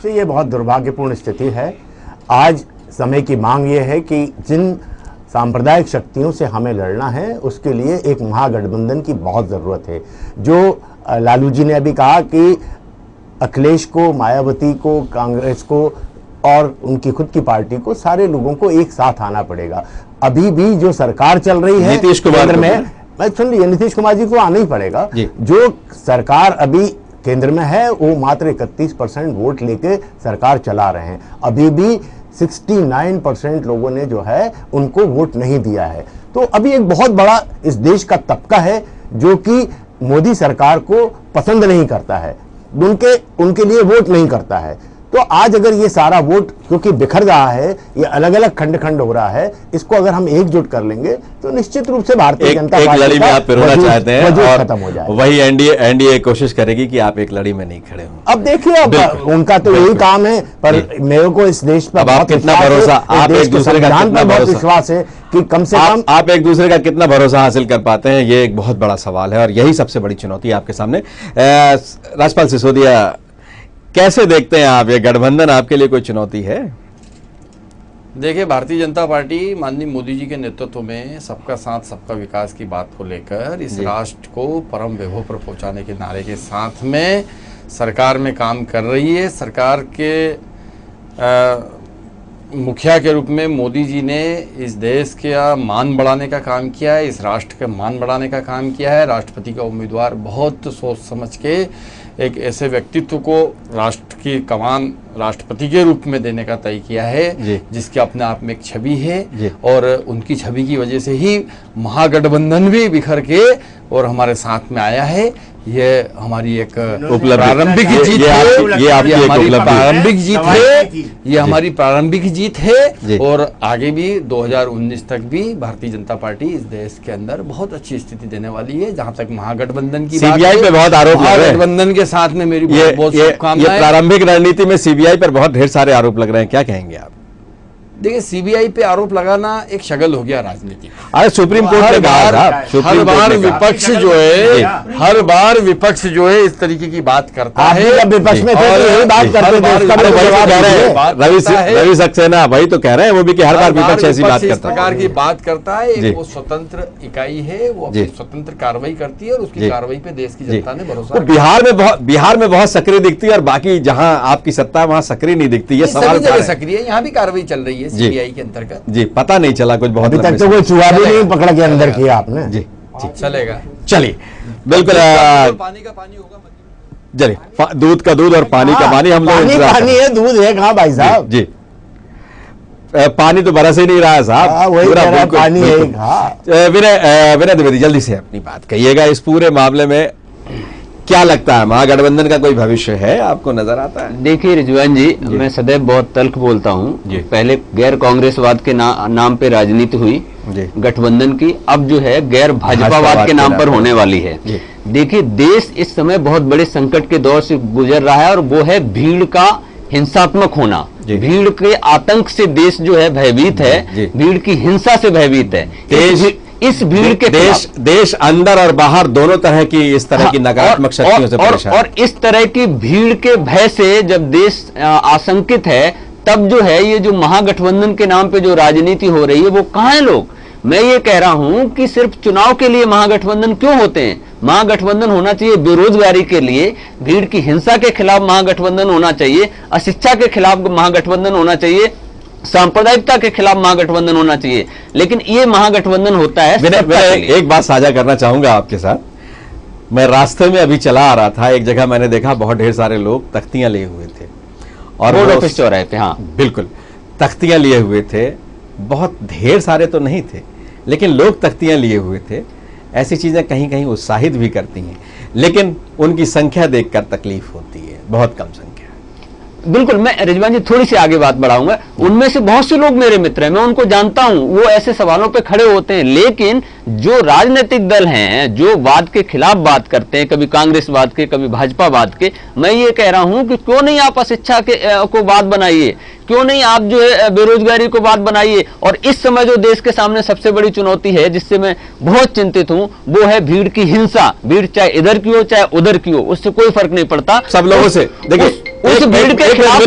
ये बहुत दुर्भाग्यपूर्ण स्थिति है। आज समय की मांग ये है कि जिन सांप्रदायिक शक्तियों से हमें लड़ना है उसके लिए एक महागठबंधन की बहुत ज़रूरत है। जो लालू जी ने अभी कहा कि अखिलेश को, मायावती को, कांग्रेस को और उनकी खुद की पार्टी को, सारे लोगों को एक साथ आना पड़ेगा। अभी भी जो सरकार चल रही है नीतीश कुमार में, सुन लीजिए, नीतीश कुमार जी को आना ही पड़ेगा। जो सरकार अभी केंद्र में है वो मात्र 31% वोट लेके सरकार चला रहे हैं। अभी भी 69% लोगों ने जो है उनको वोट नहीं दिया है। तो अभी एक बहुत बड़ा इस देश का तबका है जो कि मोदी सरकार को पसंद नहीं करता है, उनके लिए वोट नहीं करता है। तो आज अगर ये सारा वोट क्योंकि बिखर रहा है, ये अलग अलग खंड खंड हो रहा है, इसको अगर हम एकजुट कर लेंगे तो निश्चित रूप से भारतीय जनता एक लड़ी में आप पिरोना चाहते हैं और खत्म हो जाए। वही एनडीए कोशिश करेगी कि आप एक लड़ी में नहीं खड़े हो। अब देखिए, अब उनका तो यही काम है, पर मेरे को इस देश पर बहुत कितना भरोसा, आप एक दूसरे का कितना बहुत विश्वास है कि कम से कम आप एक दूसरे का कितना भरोसा हासिल कर पाते हैं, ये एक बहुत बड़ा सवाल है और यही सबसे बड़ी चुनौती है आपके सामने। राजपाल सिसोदिया, कैसे देखते हैं आप, ये गठबंधन आपके लिए कोई चुनौती है? देखिए, भारतीय जनता पार्टी माननीय मोदी जी के नेतृत्व में सबका साथ सबका विकास की बात को लेकर इस राष्ट्र को परम वैभव पर पहुंचाने के नारे के साथ में सरकार में काम कर रही है। सरकार के मुखिया के रूप में मोदी जी ने इस देश का मान बढ़ाने का काम किया है, इस राष्ट्र का मान बढ़ाने का काम किया है। राष्ट्रपति का उम्मीदवार बहुत सोच समझ के एक ऐसे व्यक्तित्व को राष्ट्र की कमान राष्ट्रपति के रूप में देने का तय किया है जिसके अपने आप में एक छवि है, और उनकी छवि की वजह से ही महागठबंधन भी बिखर के और हमारे साथ में आया है। ये हमारी एक प्रारंभिक जीत है, ये हमारी प्रारंभिक जीत है, ये हमारी प्रारंभिक जीत है, और आगे भी 2019 तक भी भारतीय जनता पार्टी इस देश के अंदर बहुत अच्छी स्थिति देने वाली है। जहां तक महागठबंधन की सीबीआई पे बहुत आरोप लग रहे हैं, गठबंधन के साथ में मेरी बहुत शुभकामनाएं। प्रारंभिक रणनीति में सीबीआई पर बहुत ढेर सारे आरोप लग रहे हैं, क्या कहेंगे आप? देखिए, सीबीआई पे आरोप लगाना एक शगल हो गया राजनीति। अरे सुप्रीम कोर्ट ने कहा, हर बार विपक्ष जो है, हर बार विपक्ष जो है इस तरीके की बात करता है। विपक्ष में बात रवि सक्सेना वही तो कह रहे हैं, वो भी कि हर बार विपक्ष ऐसी बात करता है, इस प्रकार की बात करता है। एक वो स्वतंत्र इकाई है, वो अपनी स्वतंत्र कार्रवाई करती है और उसकी कार्रवाई पे देश की जनता ने भरोसा। बिहार में बहुत सक्रिय दिखती है और बाकी जहां आपकी सत्ता है वहां सक्रिय नहीं दिखती। ये सवाल सक्रिय है, यहाँ भी कार्रवाई चल रही है सीबीआई के अंतर्गत। जी, पता नहीं चला कुछ, बहुत अभी तक तो कोई चुहा भी नहीं पकड़ा के अंदर किया आपने। जी चलेगा, चलिए, बिल्कुल। पानी का पानी होगा, चलिए, दूध का दूध और पानी का पानी, हम लोग पानी है, दूध है कहाँ भाई साहब? जी, पानी तो बरस ही नहीं रहा है साहब, वही पानी है। विनय द्विवेदी, जल्दी से अपनी बात कहिएगा, इस पूरे मामले में क्या लगता है, महागठबंधन का कोई भविष्य है, आपको नजर आता है? देखिए रिजवान जी, मैं सदैव बहुत तल्ख बोलता हूँ। पहले गैर कांग्रेसवाद के नाम पे राजनीति हुई गठबंधन की, अब जो है गैर भाजपावाद के नाम पर होने वाली है। देखिए, देश इस समय बहुत बड़े संकट के दौर से गुजर रहा है और वो है भीड़ का हिंसात्मक होना। भीड़ के आतंक से देश जो है भयभीत है, भीड़ की हिंसा से भयभीत है। इस भीड़ के देश अंदर और बाहर दोनों तरह की इस तरह की नकारात्मक शक्तियों से परेशान और इस तरह की भीड़ के भय से जब देश आशंकित है, तब जो है ये जो महागठबंधन के नाम पे जो राजनीति हो रही है वो कहाँ है लोग? मैं ये कह रहा हूं कि सिर्फ चुनाव के लिए महागठबंधन क्यों होते हैं? महागठबंधन होना चाहिए बेरोजगारी के लिए, भीड़ की हिंसा के खिलाफ महागठबंधन होना चाहिए, अशिक्षा के खिलाफ महागठबंधन होना चाहिए, सांप्रदायिकता के खिलाफ महागठबंधन होना चाहिए। लेकिन ये महागठबंधन होता है। एक बात साझा करना चाहूंगा आपके साथ। मैं रास्ते में अभी चला आ रहा था, एक जगह मैंने देखा बहुत ढेर सारे लोग तख्तियां लिए हुए थे और बोर्ड ऑफिस चौराहे पे, हाँ बिल्कुल तख्तियां लिए हुए थे। बहुत ढेर सारे तो नहीं थे, लेकिन लोग तख्तियां लिए हुए थे। ऐसी चीजें कहीं कहीं उत्साहित भी करती हैं, लेकिन उनकी संख्या देखकर तकलीफ होती है, बहुत कम संख्या। बिल्कुल, मैं रिजवान जी थोड़ी सी आगे बात बढ़ाऊंगा। उनमें से बहुत से लोग मेरे मित्र हैं, मैं उनको जानता हूं, वो ऐसे सवालों पे खड़े होते हैं। लेकिन जो राजनीतिक दल हैं, जो वाद के खिलाफ बात करते हैं, कभी कांग्रेसवाद के, कभी भाजपावाद के, मैं ये कह रहा हूं कि क्यों नहीं आप अशिक्षा को बात बनाइए, क्यों नहीं आप जो है बेरोजगारी को बात बनाइए। और इस समय जो देश के सामने सबसे बड़ी चुनौती है, जिससे मैं बहुत चिंतित हूं, वो है भीड़ की हिंसा। भीड़ चाहे इधर की हो चाहे उधर की हो, उससे कोई फर्क नहीं पड़ता। सब लोगों से देखिए, उस भीड़ के खिलाफ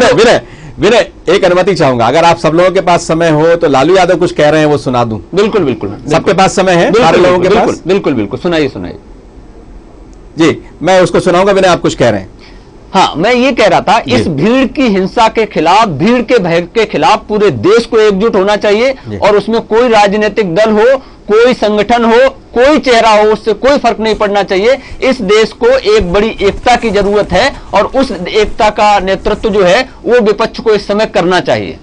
विनय एक अनुमति चाहूंगा, अगर आप सब लोगों के पास समय हो तो लालू यादव कुछ कह रहे हैं वो सुना दूं। बिल्कुल बिल्कुल, सबके पास समय है, सारे लोगों के पास? बिल्कुल बिल्कुल, सुनाइए सुनाइए जी, मैं उसको सुनाऊंगा। विनय आप कुछ कह रहे हैं? हाँ, मैं ये कह रहा था, इस भीड़ की हिंसा के खिलाफ, भीड़ के भय के खिलाफ पूरे देश को एकजुट होना चाहिए। और उसमें कोई राजनीतिक दल हो, कोई संगठन हो, कोई चेहरा हो, उससे कोई फर्क नहीं पड़ना चाहिए। इस देश को एक बड़ी एकता की जरूरत है और उस एकता का नेतृत्व जो है वो विपक्ष को इस समय करना चाहिए।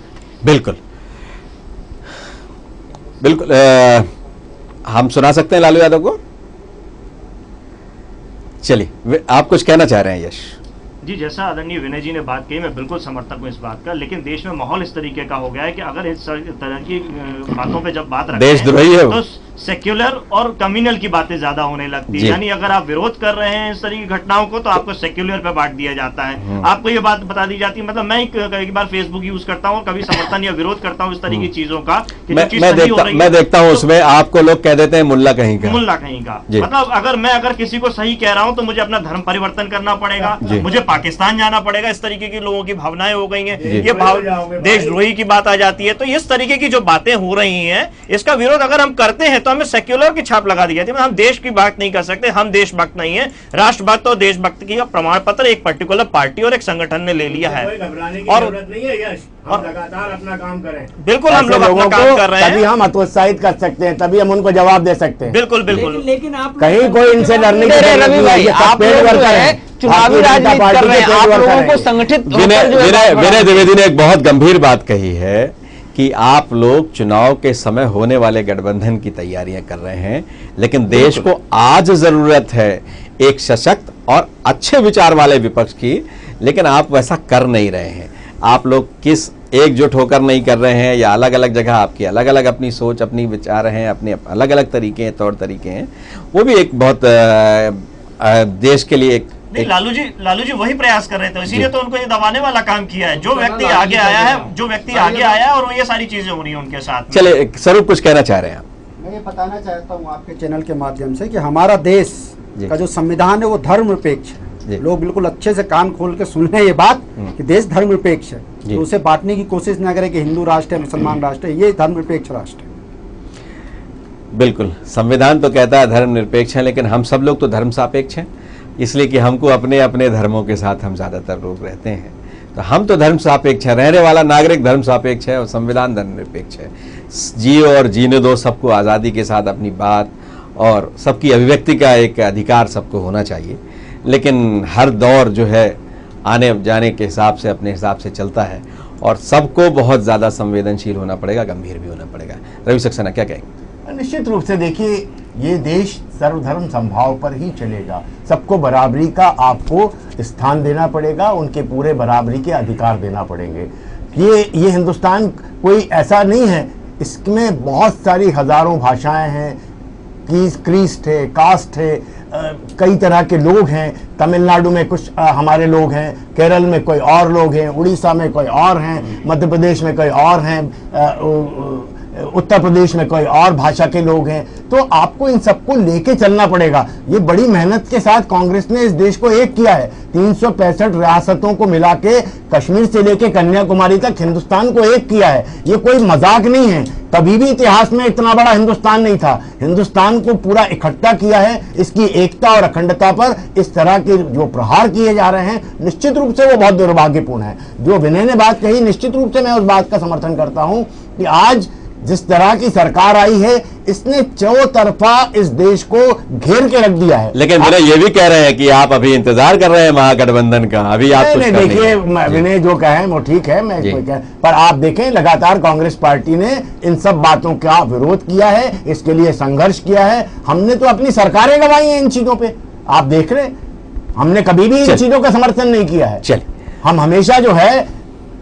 बिल्कुल बिल्कुल। हम सुना सकते हैं लालू यादव को? चलिए, आप कुछ कहना चाह रहे हैं यश? जी, जैसा आदरणीय विनय जी ने बात कही, मैं बिल्कुल समर्थक हूँ इस बात का, लेकिन देश में माहौल इस तरीके का हो गया है कि अगर इस तरह की बातों पे जब बात रखते हैं तो सेक्युलर और कम्युनल की बातें ज्यादा होने लगती है। यानी अगर आप विरोध कर रहे हैं इस तरह की घटनाओं को तो आपको सेक्युलर पे बांट दिया जाता है, आपको ये बात बता दी जाती है। मतलब मैं कई बार फेसबुक यूज करता हूँ और कभी समर्थन या विरोध करता हूँ इस तरह की चीजों का कि मैं देखता हूँ उसमें आपको लोग कह देते हैं मुल्ला कहीं का, मुल्ला कहीं का। मतलब अगर किसी को सही कह रहा हूँ तो मुझे अपना धर्म परिवर्तन करना पड़ेगा, मुझे पाकिस्तान जाना पड़ेगा। इस तरीके की लोगों की भावनाएं हो गई हैं, ये देशद्रोही की बात आ जाती है। तो इस तरीके की जो बातें हो रही हैं, इसका विरोध अगर हम करते हैं तो हमें सेक्युलर की छाप लगा दी जाती है। हम देश की बात नहीं कर सकते, हम देशभक्त नहीं है। राष्ट्रभक्त और देशभक्त की प्रमाण पत्र एक पर्टिकुलर पार्टी और एक संगठन ने ले लिया है। और लगातार अपना काम करें। बिल्कुल, हम लोग अपना काम कर रहे हैं, तभी हम हतोत्साहित कर सकते हैं, तभी हम उनको जवाब दे सकते हैं। बिल्कुल बिल्कुल। लेकिन आप कहीं कोई इनसे डरने की जरूरत नहीं है। आप चुनावी राजनीति कर रहे हैं, आप लोगों को संगठित। विनय द्विवेदी ने एक बहुत गंभीर बात कही है कि आप लोग चुनाव के समय होने वाले गठबंधन की तैयारियां कर रहे हैं, लेकिन देश को आज जरूरत है एक सशक्त और अच्छे विचार वाले विपक्ष की, लेकिन आप वैसा कर नहीं रहे हैं। आप लोग किस एकजुट होकर नहीं कर रहे हैं, या अलग अलग जगह आपकी अलग अलग अपनी सोच, अपनी विचार हैं, अपने अलग अलग तरीके हैं, तौर तरीके हैं। वो भी एक बहुत देश के लिए एक नहीं, लालू जी वही प्रयास कर रहे थे, इसीलिए तो उनको ये दबाने वाला काम किया है। जो व्यक्ति आगे आया है और ये सारी चीजें हो रही है उनके साथ। चले, स्वरूप कुछ कहना चाह रहे हैं आप? मैं ये बताना चाहता हूँ आपके चैनल के माध्यम से कि हमारा देश का जो संविधान है वो धर्मनिरपेक्ष है। लोग बिल्कुल अच्छे से कान खोल के सुन रहे हैं ये बात कि देश धर्मनिरपेक्ष है, तो उसे बांटने की कोशिश न करें कि हिंदू राष्ट्र है, मुसलमान राष्ट्र है। ये धर्मनिरपेक्ष राष्ट्र है। बिल्कुल, संविधान तो कहता है धर्मनिरपेक्ष है, लेकिन हम सब लोग तो धर्म सापेक्ष हैं, इसलिए कि हमको अपने अपने धर्मों के साथ हम ज़्यादातर लोग रहते हैं। तो हम तो धर्म सापेक्ष है, रहने वाला नागरिक धर्म सापेक्ष है और संविधान धर्मनिरपेक्ष है। जियो और जीने दो, सबको आज़ादी के साथ अपनी बात और सबकी अभिव्यक्ति का एक अधिकार सबको होना चाहिए। लेकिन हर दौर जो है आने जाने के हिसाब से अपने हिसाब से चलता है और सबको बहुत ज़्यादा संवेदनशील होना पड़ेगा, गंभीर भी होना पड़ेगा। रवि सक्सेना क्या कहेंगे? निश्चित रूप से देखिए, ये देश सर्वधर्म समभाव पर ही चलेगा। सबको बराबरी का आपको स्थान देना पड़ेगा, उनके पूरे बराबरी के अधिकार देना पड़ेंगे। ये हिंदुस्तान कोई ऐसा नहीं है, इसमें बहुत सारी हजारों भाषाएं हैं, क्रीस्ट है, कास्ट है, कई तरह के लोग हैं। तमिलनाडु में कुछ हमारे लोग हैं, केरल में कोई और लोग हैं, उड़ीसा में कोई और हैं, मध्य प्रदेश में कोई और हैं, उत्तर प्रदेश में कोई और भाषा के लोग हैं। तो आपको इन सबको लेके चलना पड़ेगा। ये बड़ी मेहनत के साथ कांग्रेस ने इस देश को एक किया है। 365 रियासतों को मिला के कश्मीर से लेके कन्याकुमारी तक हिंदुस्तान को एक किया है। ये कोई मजाक नहीं है। कभी भी इतिहास में इतना बड़ा हिंदुस्तान नहीं था। हिंदुस्तान को पूरा इकट्ठा किया है। इसकी एकता और अखंडता पर इस तरह के जो प्रहार किए जा रहे हैं, निश्चित रूप से वो बहुत दुर्भाग्यपूर्ण है। जो विनय ने बात कही, निश्चित रूप से मैं उस बात का समर्थन करता हूं कि आज जिस तरह की सरकार आई है, इसने चौतरफा इस देश को घेर के रख दिया है। लेकिन विनय ये भी कह रहे हैं कि आप अभी इंतजार कर रहे हैं महागठबंधन का, अभी आप कुछ नहीं। देखिए, विनय जो कहे वो ठीक है, मैं कोई कह, पर आप देखें लगातार कांग्रेस पार्टी ने इन सब बातों का विरोध किया है, इसके लिए संघर्ष किया है। हमने तो अपनी सरकारें गंवाई हैं इन चीजों पे, आप देख रहे। हमने कभी भी इन चीजों का समर्थन नहीं किया है। हम हमेशा जो है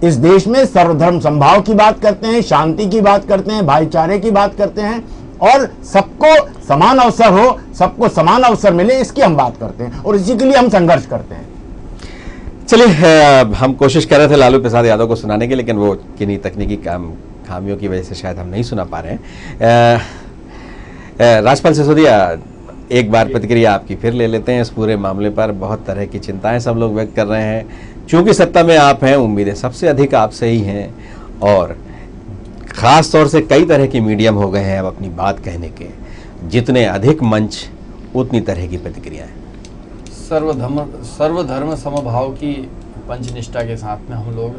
इस देश में सर्वधर्म समभाव की बात करते हैं, शांति की बात करते हैं, भाईचारे की बात करते हैं और सबको समान अवसर हो, सबको समान अवसर मिले, इसकी हम बात करते हैं और इसी के लिए हम संघर्ष करते हैं। चलिए, हम कोशिश कर रहे थे लालू प्रसाद यादव को सुनाने की, लेकिन वो किन्हीं तकनीकी खामियों की वजह से शायद हम नहीं सुना पा रहे हैं। राजपाल सिसोदिया, एक बार प्रतिक्रिया आपकी फिर ले लेते हैं इस पूरे मामले पर। बहुत तरह की चिंताएं सब लोग व्यक्त कर रहे हैं। चूंकि सत्ता में आप हैं, उम्मीदें सबसे अधिक आपसे ही हैं और ख़ास तौर से कई तरह के मीडियम हो गए हैं अब अपनी बात कहने के। जितने अधिक मंच, उतनी तरह की प्रतिक्रियाएं। सर्वधर्म समभाव की पंचनिष्ठा के साथ में हम लोग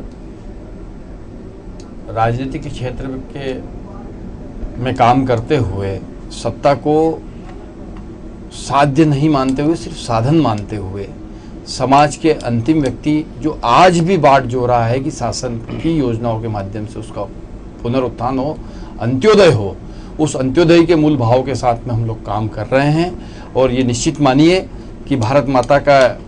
राजनीति के क्षेत्र में काम करते हुए सत्ता को साध्य नहीं मानते हुए, सिर्फ साधन मानते हुए, समाज के अंतिम व्यक्ति जो आज भी बाट जो रहा है कि शासन की योजनाओं के माध्यम से उसका पुनरुत्थान हो, अंत्योदय हो, उस अंत्योदय के मूल भाव के साथ में हम लोग काम कर रहे हैं। और ये निश्चित मानिए कि भारत माता का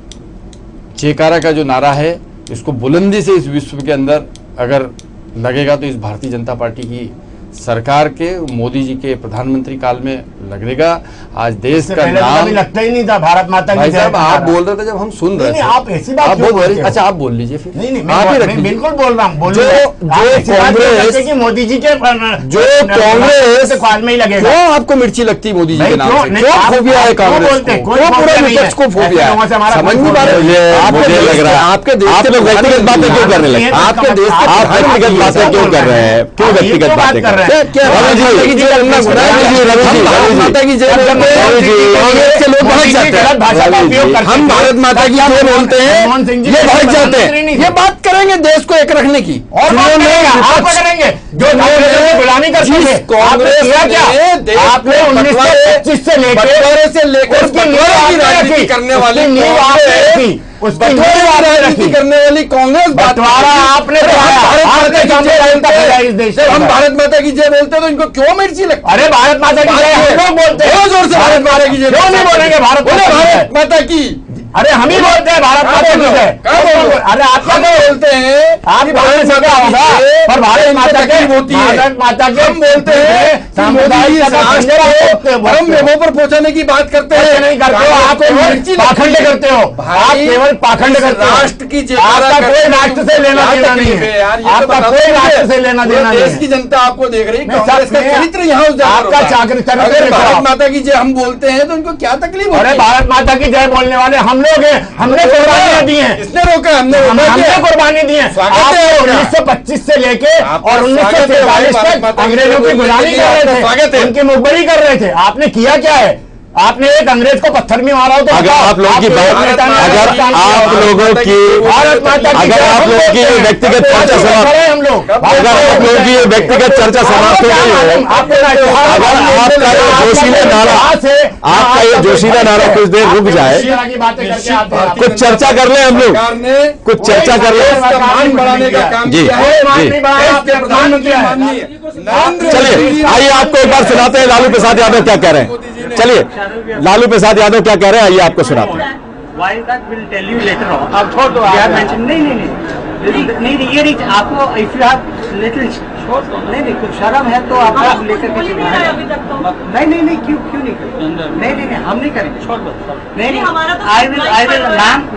जयकारा का जो नारा है, इसको बुलंदी से इस विश्व के अंदर अगर लगेगा तो इस भारतीय जनता पार्टी की सरकार के, मोदी जी के प्रधानमंत्री काल में लगेगा। आज देश का नाम लगता ही नहीं था भारत माता की। भाई साहब आप बोल रहे थे जब हम सुन रहे थे। आप ऐसी बात क्यों बोल रहे हो? अच्छा आप बोल लीजिए फिर। नहीं आप ही मैं बिल्कुल बोल रहा हूँ। जो कांग्रेस कि मोदी जी के जो कांग्रेस काल में ही लगेगा। क्यों आपको मिर्ची लगती मोदी जी के नाम से? क्यों फोबिया है कांग्रेस को? क्यों पूरे विपक्ष को फोबिया है? समझ नहीं पा रहे। मुझे लग रहा है आपके देश आप लोग व्यक्तिगत बातें क्यों करने लगे? आपके देश के आप व्यक्तिगत बातें क्यों कर रहे हैं? क्यों व्यक्तिगत बातें कर रहे हैं? क्या रवि जी, माता की जय कांग्रेस के लोग भड़क जाते हैं। हम भारत माता की जय बोलते हैं, ये भड़क जाते हैं। ये बात करेंगे देश को एक रखने की। और करेंगे जो गुलामी करते थे कांग्रेस ने आपने 1925 से लेकर राजनीति करने वाली राजनीति करने वाली कांग्रेस बंटवारा आपने इस देश में। हम भारत माता की जय बोलते हैं तो इनको क्यों मिर्ची लगती? अरे भारत माता की जय हम लोग बोलते हैं। जोर से भारत माता की जय क्यों नहीं बोलेंगे? भारत माता की। अरे हम ही बोलते हैं भारत माता की जय। अरे आप क्या बोलते हैं? आप भारत माता होगा पर भारत माता के भारत माता के हम बोलते हैं परम वेगों पर पहुंचाने की बात करते हैं। नहीं करते हो आप, पाखंड करते हो आप, केवल पाखंड करते हो। राष्ट्र की जय आपका कोई राष्ट्र से लेना देना नहीं है। आपका कोई राष्ट्र से लेना देना नहीं है। देश की जनता आपको देख रही है। कांग्रेस का चरित्र यहाँ आपका चरित्र भारत माता की जय हम बोलते हैं तो उनको क्या तकलीफ है? अरे भारत माता की जय बोलने वाले हम लोग हैं। हमने कुर्बानियां दी हैं। इसने रोका? हमने कुर्बानी दी है। 1925 से लेके और 1947 तक अंग्रेजों की गुलामी कर रहे थे, उनकी मुखबरी कर रहे थे। आपने किया क्या है? आपने एक अंग्रेज को पत्थर में मारा हो तो अगर आप लोगों की बात, अगर आप लोगों की भारत माता की, अगर आप लोगों की व्यक्तिगत चर्चा समाप्त, हम लोग अगर आप लोगों की व्यक्तिगत चर्चा समाप्त हो गई है, अगर आपका ये जोशीला नारा, आपका ये जोशीला नारा कुछ देर रुक जाए, कुछ चर्चा कर ले हम लोग, कुछ चर्चा कर ले। बढ़ाने का काम जी प्रधानमंत्री चलिए आइए आपको एक बार सुनाते हैं लालू प्रसाद यादव क्या कह रहे हैं। चलिए लालू प्रसाद यादव क्या कह रहे हैं, आइए आपको सुनाते हैं। Why that will tell you later on. अब छोड़ दो। नहीं ये नहीं आपको if you have little नहीं कुछ शर्म है तो आप लेकर के नहीं क्यों नहीं हम नहीं करेंगे। छोड़ दो। नहीं I will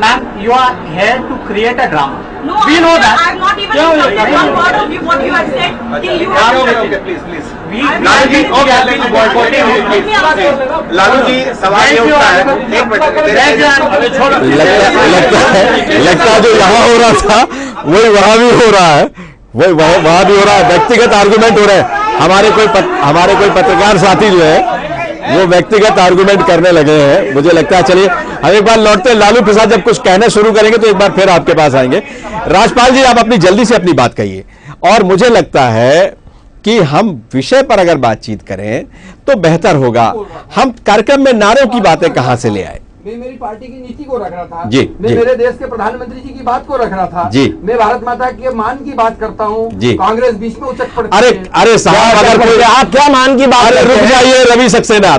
ma'am you are here to create a drama. No, we know that. I am not even one word of you what you have said. Till you have Okay, please. Lalu ji सवाल ये उठता है, एक लगता है जो यहाँ हो रहा था वही वहां भी हो रहा है, वही वहां भी हो रहा है। व्यक्तिगत आर्गुमेंट हो रहे हैं। हमारे कोई पत्रकार साथी जो है वो व्यक्तिगत आर्गुमेंट करने लगे हैं, मुझे लगता है। चलिए हम एक बार लौटते हैं। लालू प्रसाद जब कुछ कहना शुरू करेंगे तो एक बार फिर आपके पास आएंगे। राजपाल जी आप अपनी जल्दी से अपनी बात कहिए। और मुझे लगता है कि हम विषय पर अगर बातचीत करें तो बेहतर होगा। हम कार्यक्रम में नारों की बातें कहां से ले आए? मैं मेरी पार्टी की नीति को रख रहा था जी, मैं मेरे देश के प्रधानमंत्री जी की बात को रख रहा था जी, मैं भारत माता के मान की बात करता हूँ जी, कांग्रेस बीच में उचक पड़ती है। अरे साहब अगर कोई आप क्या मान की बात, रुक जाइए रवि सक्सेना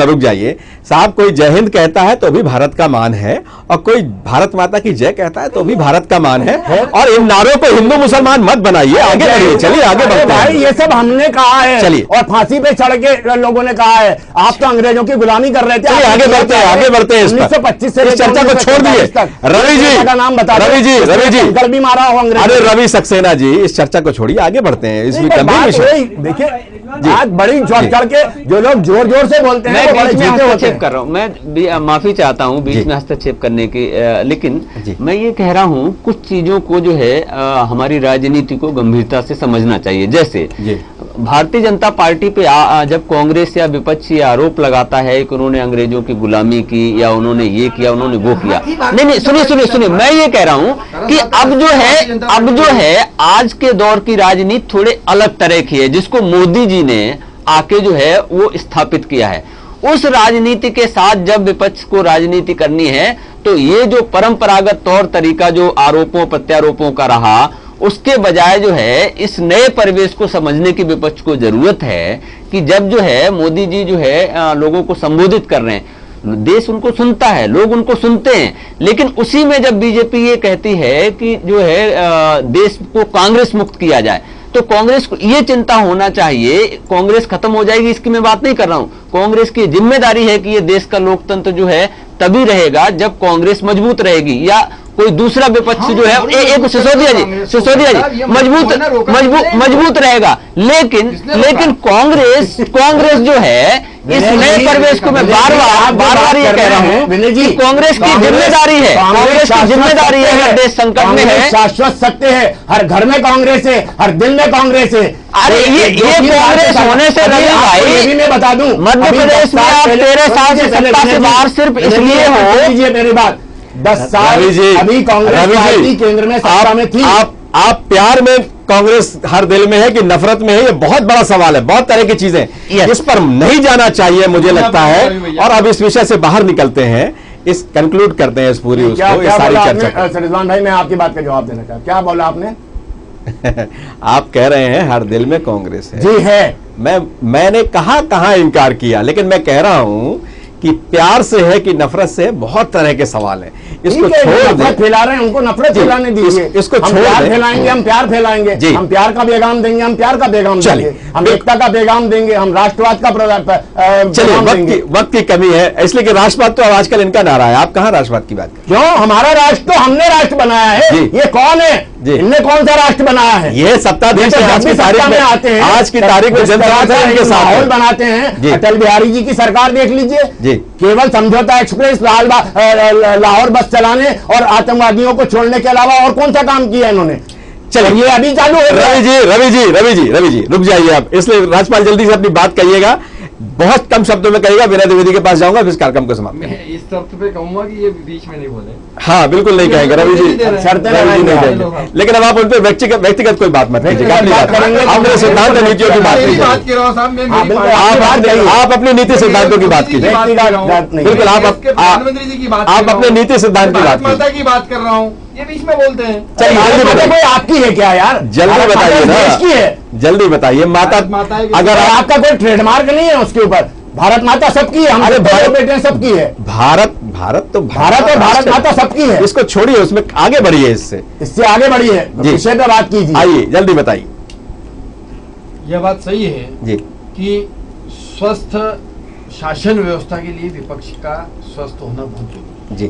रुक जाइए साहब। कोई जय हिंद कहता है तो भी भारत का मान है, और कोई भारत माता की जय कहता है तो भी भारत का मान है। और इन नारों को हिंदू मुसलमान मत बनाइए, आगे बढ़िए। चलिए आगे बढ़ते हैं। ये सब हमने कहा है। चलिए और फांसी पे चढ़ के लोगों ने कहा है आप तो अंग्रेजों की गुलामी कर रहे थे। आगे बढ़ते हैं। 1925 से इस चर्चा को छोड़ दिए। रवि जी का नाम बता, रवि जी कल भी मारा हो अंग्रेज। अरे रवि सक्सेना जी इस चर्चा को छोड़िए, आगे बढ़ते हैं। इसमें गंभीर विषय देखिए आज बड़ी चढ़ के जो लोग जोर जोर से बोलते हैं, मैं बीच में हस्तक्षेप कर रहा हूँ। मैं माफी चाहता हूँ बीच में हस्तक्षेप करने की, लेकिन मैं ये कह रहा हूँ कुछ चीजों को जो है हमारी राजनीति को गंभीरता से समझना चाहिए। जैसे भारतीय जनता पार्टी पे जब कांग्रेस या विपक्ष ये आरोप लगाता है कि उन्होंने अंग्रेजों की गुलामी की या उन्होंने ये किया उन्होंने वो किया, नहीं सुनिए मैं ये कह रहा हूँ कि अब जो है आज के दौर की राजनीति थोड़े अलग तरह की है, जिसको मोदी जी ने आके जो है वो स्थापित किया है। उस राजनीति के साथ जब विपक्ष को राजनीति करनी है तो ये जो परंपरागत तौर तरीका जो आरोपों प्रत्यारोपों का रहा उसके बजाय जो है इस नए परिवेश को समझने की विपक्ष को जरूरत है कि जब जो है मोदी जी जो है लोगों को संबोधित कर रहे हैं, देश उनको सुनता है, लोग उनको सुनते हैं, लेकिन उसी में जब बीजेपी ये कहती है कि जो है देश को कांग्रेस मुक्त किया जाए, तो कांग्रेस को ये चिंता होना चाहिए कांग्रेस खत्म हो जाएगी इसकी मैं बात नहीं कर रहा हूं। कांग्रेस की जिम्मेदारी है कि ये देश का लोकतंत्र जो है तभी रहेगा जब कांग्रेस मजबूत रहेगी या कोई दूसरा विपक्ष जो है एक सिसोदिया जी मजबूत रहेगा, लेकिन कांग्रेस जो है इस नए परिवेश को मैं बार बार ये कह रहा हूँ कि कांग्रेस की जिम्मेदारी है, कांग्रेस की जिम्मेदारी है अगर देश संकट में है। शाश्वत सत्य है, हर घर में कांग्रेस है, हर दिल में कांग्रेस है। अरे ये कांग्रेस होने से रवि भाई मैं बता दूं, मध्य प्रदेश में आप 13 साल से सत्ता से बाहर सिर्फ इसलिए हो, मेरी बात 10 साल अभी कांग्रेस पार्टी केंद्र में सत्ता में थी। आप प्यार में कांग्रेस हर दिल में है कि नफरत में है, ये बहुत बड़ा सवाल है, बहुत तरह की चीजें इस पर नहीं जाना चाहिए मुझे लगता है। और अब इस विषय से बाहर निकलते हैं, इस कंक्लूड करते हैं इस पूरी उसको, ये सारी चर्चा। रिजवान भाई मैं आपकी बात का जवाब देना चाहता हूं, क्या बोला आपने? आप कह रहे हैं हर दिल में कांग्रेस है। जी है। मैंने कहां इनकार किया, लेकिन मैं कह रहा हूं कि प्यार से है कि नफरत से है, बहुत तरह के सवाल हैं। इसको छोड़ दे, फैला रहे हैं उनको नफरत फैलाने दीजिए, इसको हम छोड़ प्यार दे। फैलाएंगे, हम प्यार फैलाएंगे, हम प्यार का पैगाम देंगे, हम प्यार का पैगाम देंगे, हम एकता का पैगाम देंगे, हम राष्ट्रवाद का चलिए वक्त की कमी है इसलिए कि राष्ट्रवाद तो आजकल इनका नारा है, आप कहां राष्ट्रवाद की बात करें? क्यों? हमारा राष्ट्र तो हमने राष्ट्र बनाया है, ये कौन है? इनने कौन सा राष्ट्र बनाया है? ये सत्ताधीश आज की तारीख में आते हैं, आज की तारीख में जनता माहौल बनाते हैं। अटल बिहारी जी की सरकार देख लीजिए, केवल समझौता एक्सप्रेस लाहौर बस चलाने और आतंकवादियों को छोड़ने के अलावा और कौन सा काम किया इन्होंने? चलिए ये अभी चालू है। रवि जी रुक जाइए आप, इसलिए राज्यपाल जल्दी से अपनी बात कहिएगा, बहुत कम शब्दों में कहिएगा, विनय द्विवेदी के पास जाऊंगा, फिर इस कार्यक्रम को समाप्त करेंगे। इस शर्त पे कहूंगा कि ये बीच में नहीं बोले। हाँ बिल्कुल नहीं कहेंगे रवि जी, शर्तें नहीं कहेंगे, लेकिन अब आप उन पर व्यक्तिगत कोई बात मत कीजिएगा, अपने सिद्धांत नीतियों की बात कीजिए, आप अपनी नीति सिद्धांतों की बात कीजिए, बिल्कुल आप अपने नीति सिद्धांत की बात कर रहा हूँ, ये बीच में बोलते हैं। चलिए आपकी है क्या यार? जल्दी बताइए ना, जल्दी बताइए। माता अगर आपका कोई ट्रेडमार्क नहीं है उसके ऊपर, भारत माता सबकी है, हमारे भाई बेटे सबकी है। भारत तो भारत और भारत माता सबकी है, इसको छोड़िए, उसमें आगे बढ़िए, इससे आगे बढ़िए, विषय पे बात कीजिए। आइए जल्दी बताइए। यह बात सही है जी कि स्वस्थ शासन व्यवस्था के लिए विपक्ष का स्वस्थ होना बहुत जरूरी है। जी,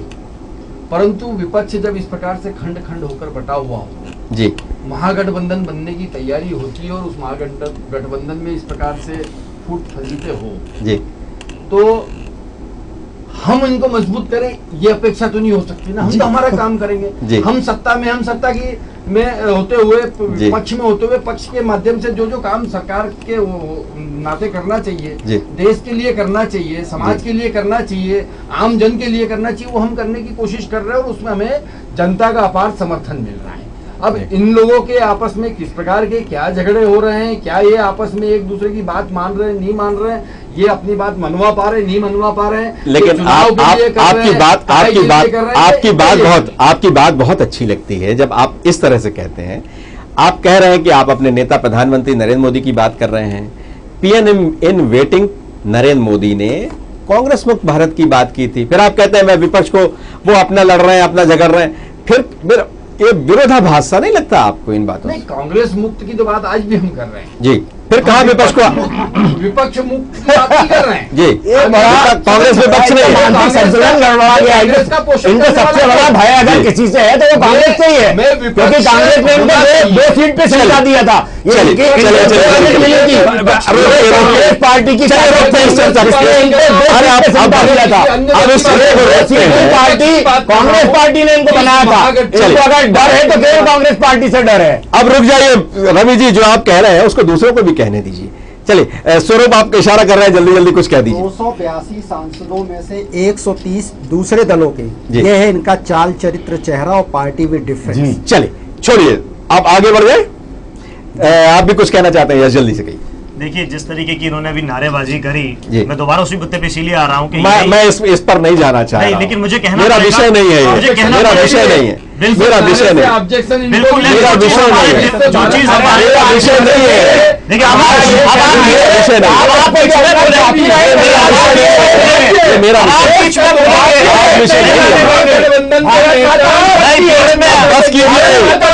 परंतु विपक्ष जब इस प्रकार से खंड खंड होकर बटा हुआ हो, जी, महागठबंधन बनने की तैयारी होती है और उस महागठबंधन में इस प्रकार से फूट फजीते हो, जी, तो हम इनको मजबूत करें ये अपेक्षा तो नहीं हो सकती ना। हम तो हमारा काम करेंगे, हम सत्ता की में होते हुए, पक्ष में होते हुए, पक्ष के माध्यम से जो काम सरकार के नाते करना चाहिए, देश के लिए करना चाहिए, समाज के लिए करना चाहिए, आम जन के लिए करना चाहिए, वो हम करने की कोशिश कर रहे हैं और उसमें हमें जनता का अपार समर्थन मिल रहा है। अब इन लोगों के आपस में किस प्रकार के क्या झगड़े हो रहे हैं, क्या ये आपस में एक दूसरे की बात मान रहे हैं, नहीं मान रहे हैं, ये अपनी बात मनवा पा रहे, नहीं मनवा पा रहे हैं, लेकिन आपकी बात बहुत अच्छी लगती है जब आप इस तरह से कहते हैं। आप कह रहे हैं कि आप अपने नेता प्रधानमंत्री नरेंद्र मोदी की बात कर रहे हैं। PM in waiting Narendra Modi ने कांग्रेस मुक्त भारत की बात की थी, फिर आप कहते हैं मैं विपक्ष को, वो अपना लड़ रहे हैं, अपना झगड़ रहे हैं, फिर ये विरोधाभास सा नहीं लगता आपको इन बातों नहीं? कांग्रेस मुक्त की तो बात आज भी हम कर रहे हैं जी, फिर कहा विपक्ष को विपक्ष मुक्त की बात नहीं कर रहे हैं जी। कांग्रेस विपक्ष नहीं है, संतुलन गड़बड़ा गया है। इनको सबसे बड़ा भय अगर किसी से है तो वो कांग्रेस से ही है, क्योंकि कांग्रेस ने इनको 2 सीट पे जिता दिया था। कांग्रेस पार्टी की कांग्रेस पार्टी ने इनको बनाया था। अगर डर है तो केवल कांग्रेस पार्टी से डर है। अब रुक जाइए रवि जी, जो आप कह रहे हैं उसको दूसरों को भी कहने दीजिए। चलिए स्वरूप आप इशारा कर रहे हैं, जल्दी जल्दी कुछ कह दीजिए। 282 सांसदों में से 130 दूसरे दलों के, ये है इनका चाल चरित्र, चेहरा और पार्टी विद डिफरेंस। चलिए छोड़िए, आप आगे बढ़ गए, आप भी कुछ कहना चाहते हैं? जल्दी से कहिए। देखिए जिस तरीके की इन्होंने अभी नारेबाजी करी, मैं दोबारा उसी मुद्दे पे इसीलिए आ रहा हूँ कि मैं इस पर नहीं जाना चाह रहा, लेकिन मुझे कहना, मेरा विषय नहीं है, मेरा विषय नहीं है। मेरा विषय नहीं, ऑब्जेक्शन बिल्कुल नहीं, मेरा विषय नहीं है, जो चीज हमारे मेरा विषय नहीं है, देखिए मेरा विषय नहीं है, मेरा विषय नहीं है। बस कीजिए,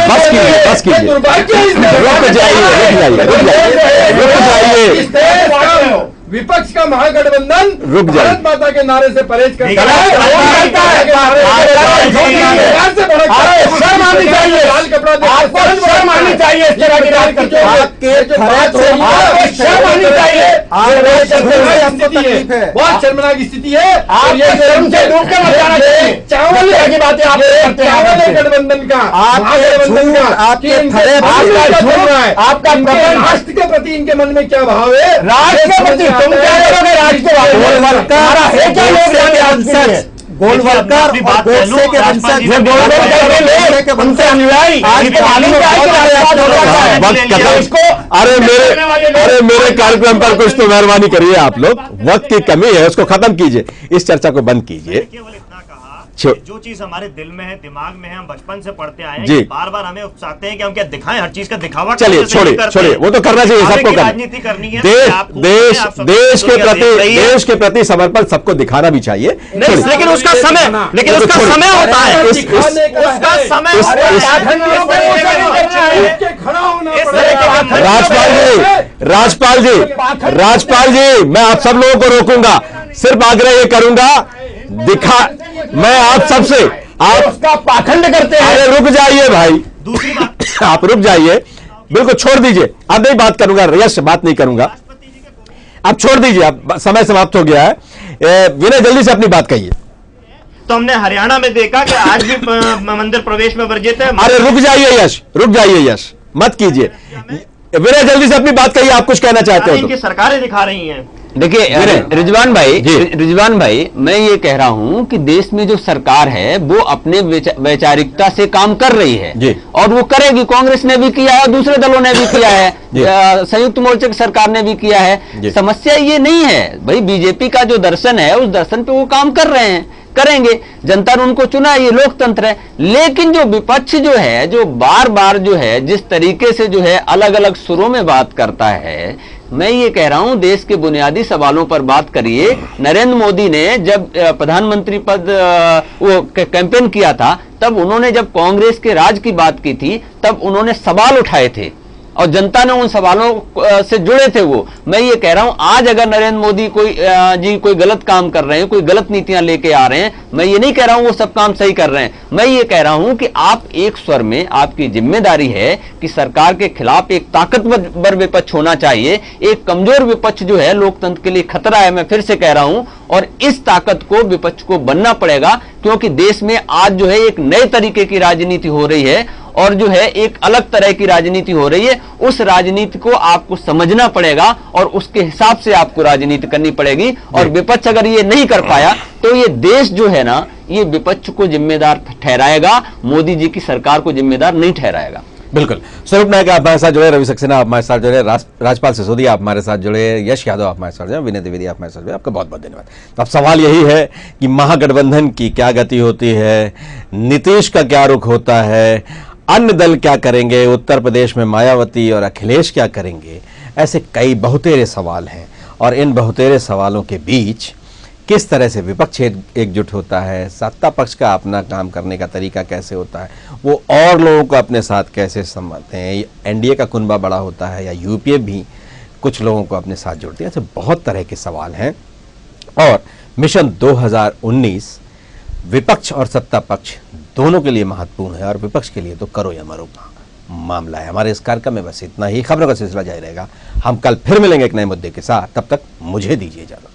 बस कीजिए, बस कीजिए, रुक जाइए, रुक जाइए। विपक्ष का महागठबंधन रुक जाइए। भारत माता के नारे से परहेज करता है। शर्म आनी चाहिए, लाल कपड़ा आपको शर्म आनी चाहिए, इस तरह की बात करते हो, शर्म आनी चाहिए। बहुत शर्मनाक स्थिति है, और ये शर्म से डूब के मत जाना चाहिए। चावल की बातें आप करते हैं, चावल गठबंधन का, महागठबंधन का, आपका राष्ट्र के प्रति इनके मन में क्या भाव है? राष्ट्र के प्रति तुम क्या करोगे? राष्ट्र के गोलवलकर और गोडसे के वंशज, उनसे अनुयायी आज के मालूम अरे मेरे कार्यक्रम पर कुछ तो मेहरबानी करिए आप लोग, वक्त की कमी है, उसको खत्म कीजिए, इस चर्चा को बंद कीजिए। जो चीज हमारे दिल में है, दिमाग में है, हम बचपन से पढ़ते आए हैं, बार बार हमें उकसाते हैं कि हम क्या दिखाएं, हर चीज का दिखावा। चलिए छोड़िए, वो तो करना चाहिए, सबको राजनीति करनी है। देश के प्रति समर्पण सबको दिखाना भी चाहिए, लेकिन उसका समय होता है, उसका समय। राजपाल जी, मैं आप सब लोगों को रोकूंगा, सिर्फ आग्रह ये करूंगा, मैं आप सबसे, आप उसका पाखंड करते हैं। अरे रुक जाइए भाई, दूसरी बात आप रुक जाइए, बिल्कुल छोड़ दीजिए, अब नहीं बात करूंगा, यश बात नहीं करूंगा, अब छोड़ दीजिए, अब समय समाप्त हो गया है। विनय जल्दी से अपनी बात कहिए। तो हमने हरियाणा में देखा कि आज भी मंदिर प्रवेश में वर्जित है। अरे रुक जाइए यश, मत कीजिए। विनय जल्दी से अपनी बात कहिए, आप कुछ कहना चाहते हो? इनकी सरकारें दिखा रही हैं। देखिए रिजवान भाई, मैं ये कह रहा हूं कि देश में जो सरकार है वो अपने वैचारिकता से काम कर रही है और वो करेगी। कांग्रेस ने भी किया है, दूसरे दलों ने भी किया है, संयुक्त मोर्चे की सरकार ने भी किया है। समस्या ये नहीं है भाई, बीजेपी का जो दर्शन है उस दर्शन पे वो काम कर रहे हैं, करेंगे, जनता ने उनको चुना, ये लोकतंत्र है। लेकिन जो विपक्ष जो है, जो बार बार जो है जिस तरीके से जो है अलग अलग सुरों में बात करता है, मैं ये कह रहा हूं देश के बुनियादी सवालों पर बात करिए। नरेंद्र मोदी ने जब प्रधानमंत्री पद वो कैंपेन किया था, तब उन्होंने जब कांग्रेस के राज की बात की थी, तब उन्होंने सवाल उठाए थे और जनता ने उन सवालों से जुड़े थे वो। मैं ये कह रहा हूं आज अगर नरेंद्र मोदी कोई गलत काम कर रहे हैं, कोई गलत नीतियां लेके आ रहे हैं, मैं ये नहीं कह रहा हूं वो सब काम सही कर रहे हैं, मैं ये कह रहा हूं कि आप एक स्वर में, आपकी जिम्मेदारी है कि सरकार के खिलाफ एक ताकतवर विपक्ष होना चाहिए। एक कमजोर विपक्ष जो है लोकतंत्र के लिए खतरा है, मैं फिर से कह रहा हूं, और इस ताकत को विपक्ष को बनना पड़ेगा, क्योंकि देश में आज जो है एक नए तरीके की राजनीति हो रही है और जो है एक अलग तरह की राजनीति हो रही है। उस राजनीति को आपको समझना पड़ेगा और उसके हिसाब से आपको राजनीति करनी पड़ेगी। और विपक्ष अगर ये नहीं कर पाया तो ये देश जो है ना, ये विपक्ष को जिम्मेदार ठहराएगा, मोदी जी की सरकार को जिम्मेदार नहीं ठहराएगा। बिल्कुल। स्वरूप नायक आप हमारे साथ जुड़े, रवि सक्सेना आप हमारे साथ जुड़े, राजपाल सिसोदिया आप हमारे साथ जुड़े, यश यादव आप हमारे साथ जुड़े, विनय द्विवेदी आप हमारे साथ जुड़े, आपका बहुत बहुत धन्यवाद। तो अब सवाल यही है कि महागठबंधन की क्या गति होती है, नीतीश का क्या रुख होता है, अन्य दल क्या करेंगे, उत्तर प्रदेश में मायावती और अखिलेश क्या करेंगे, ऐसे कई बहुतेरे सवाल हैं। और इन बहुतेरे सवालों के बीच किस तरह से विपक्ष एकजुट होता है, सत्ता पक्ष का अपना काम करने का तरीका कैसे होता है, वो और लोगों को अपने साथ कैसे संभालते हैं, एनडीए का कुनबा बड़ा होता है या यूपीए भी कुछ लोगों को अपने साथ जोड़ती है, ऐसे बहुत तरह के सवाल हैं। और मिशन 2019 विपक्ष और सत्ता पक्ष दोनों के लिए महत्वपूर्ण है और विपक्ष के लिए तो करो या मरो का मामला है। हमारे इस कार्यक्रम में बस इतना ही, खबरों का सिलसिला जारी रहेगा। हम कल फिर मिलेंगे एक नए मुद्दे के साथ, तब तक मुझे दीजिए इजाजत।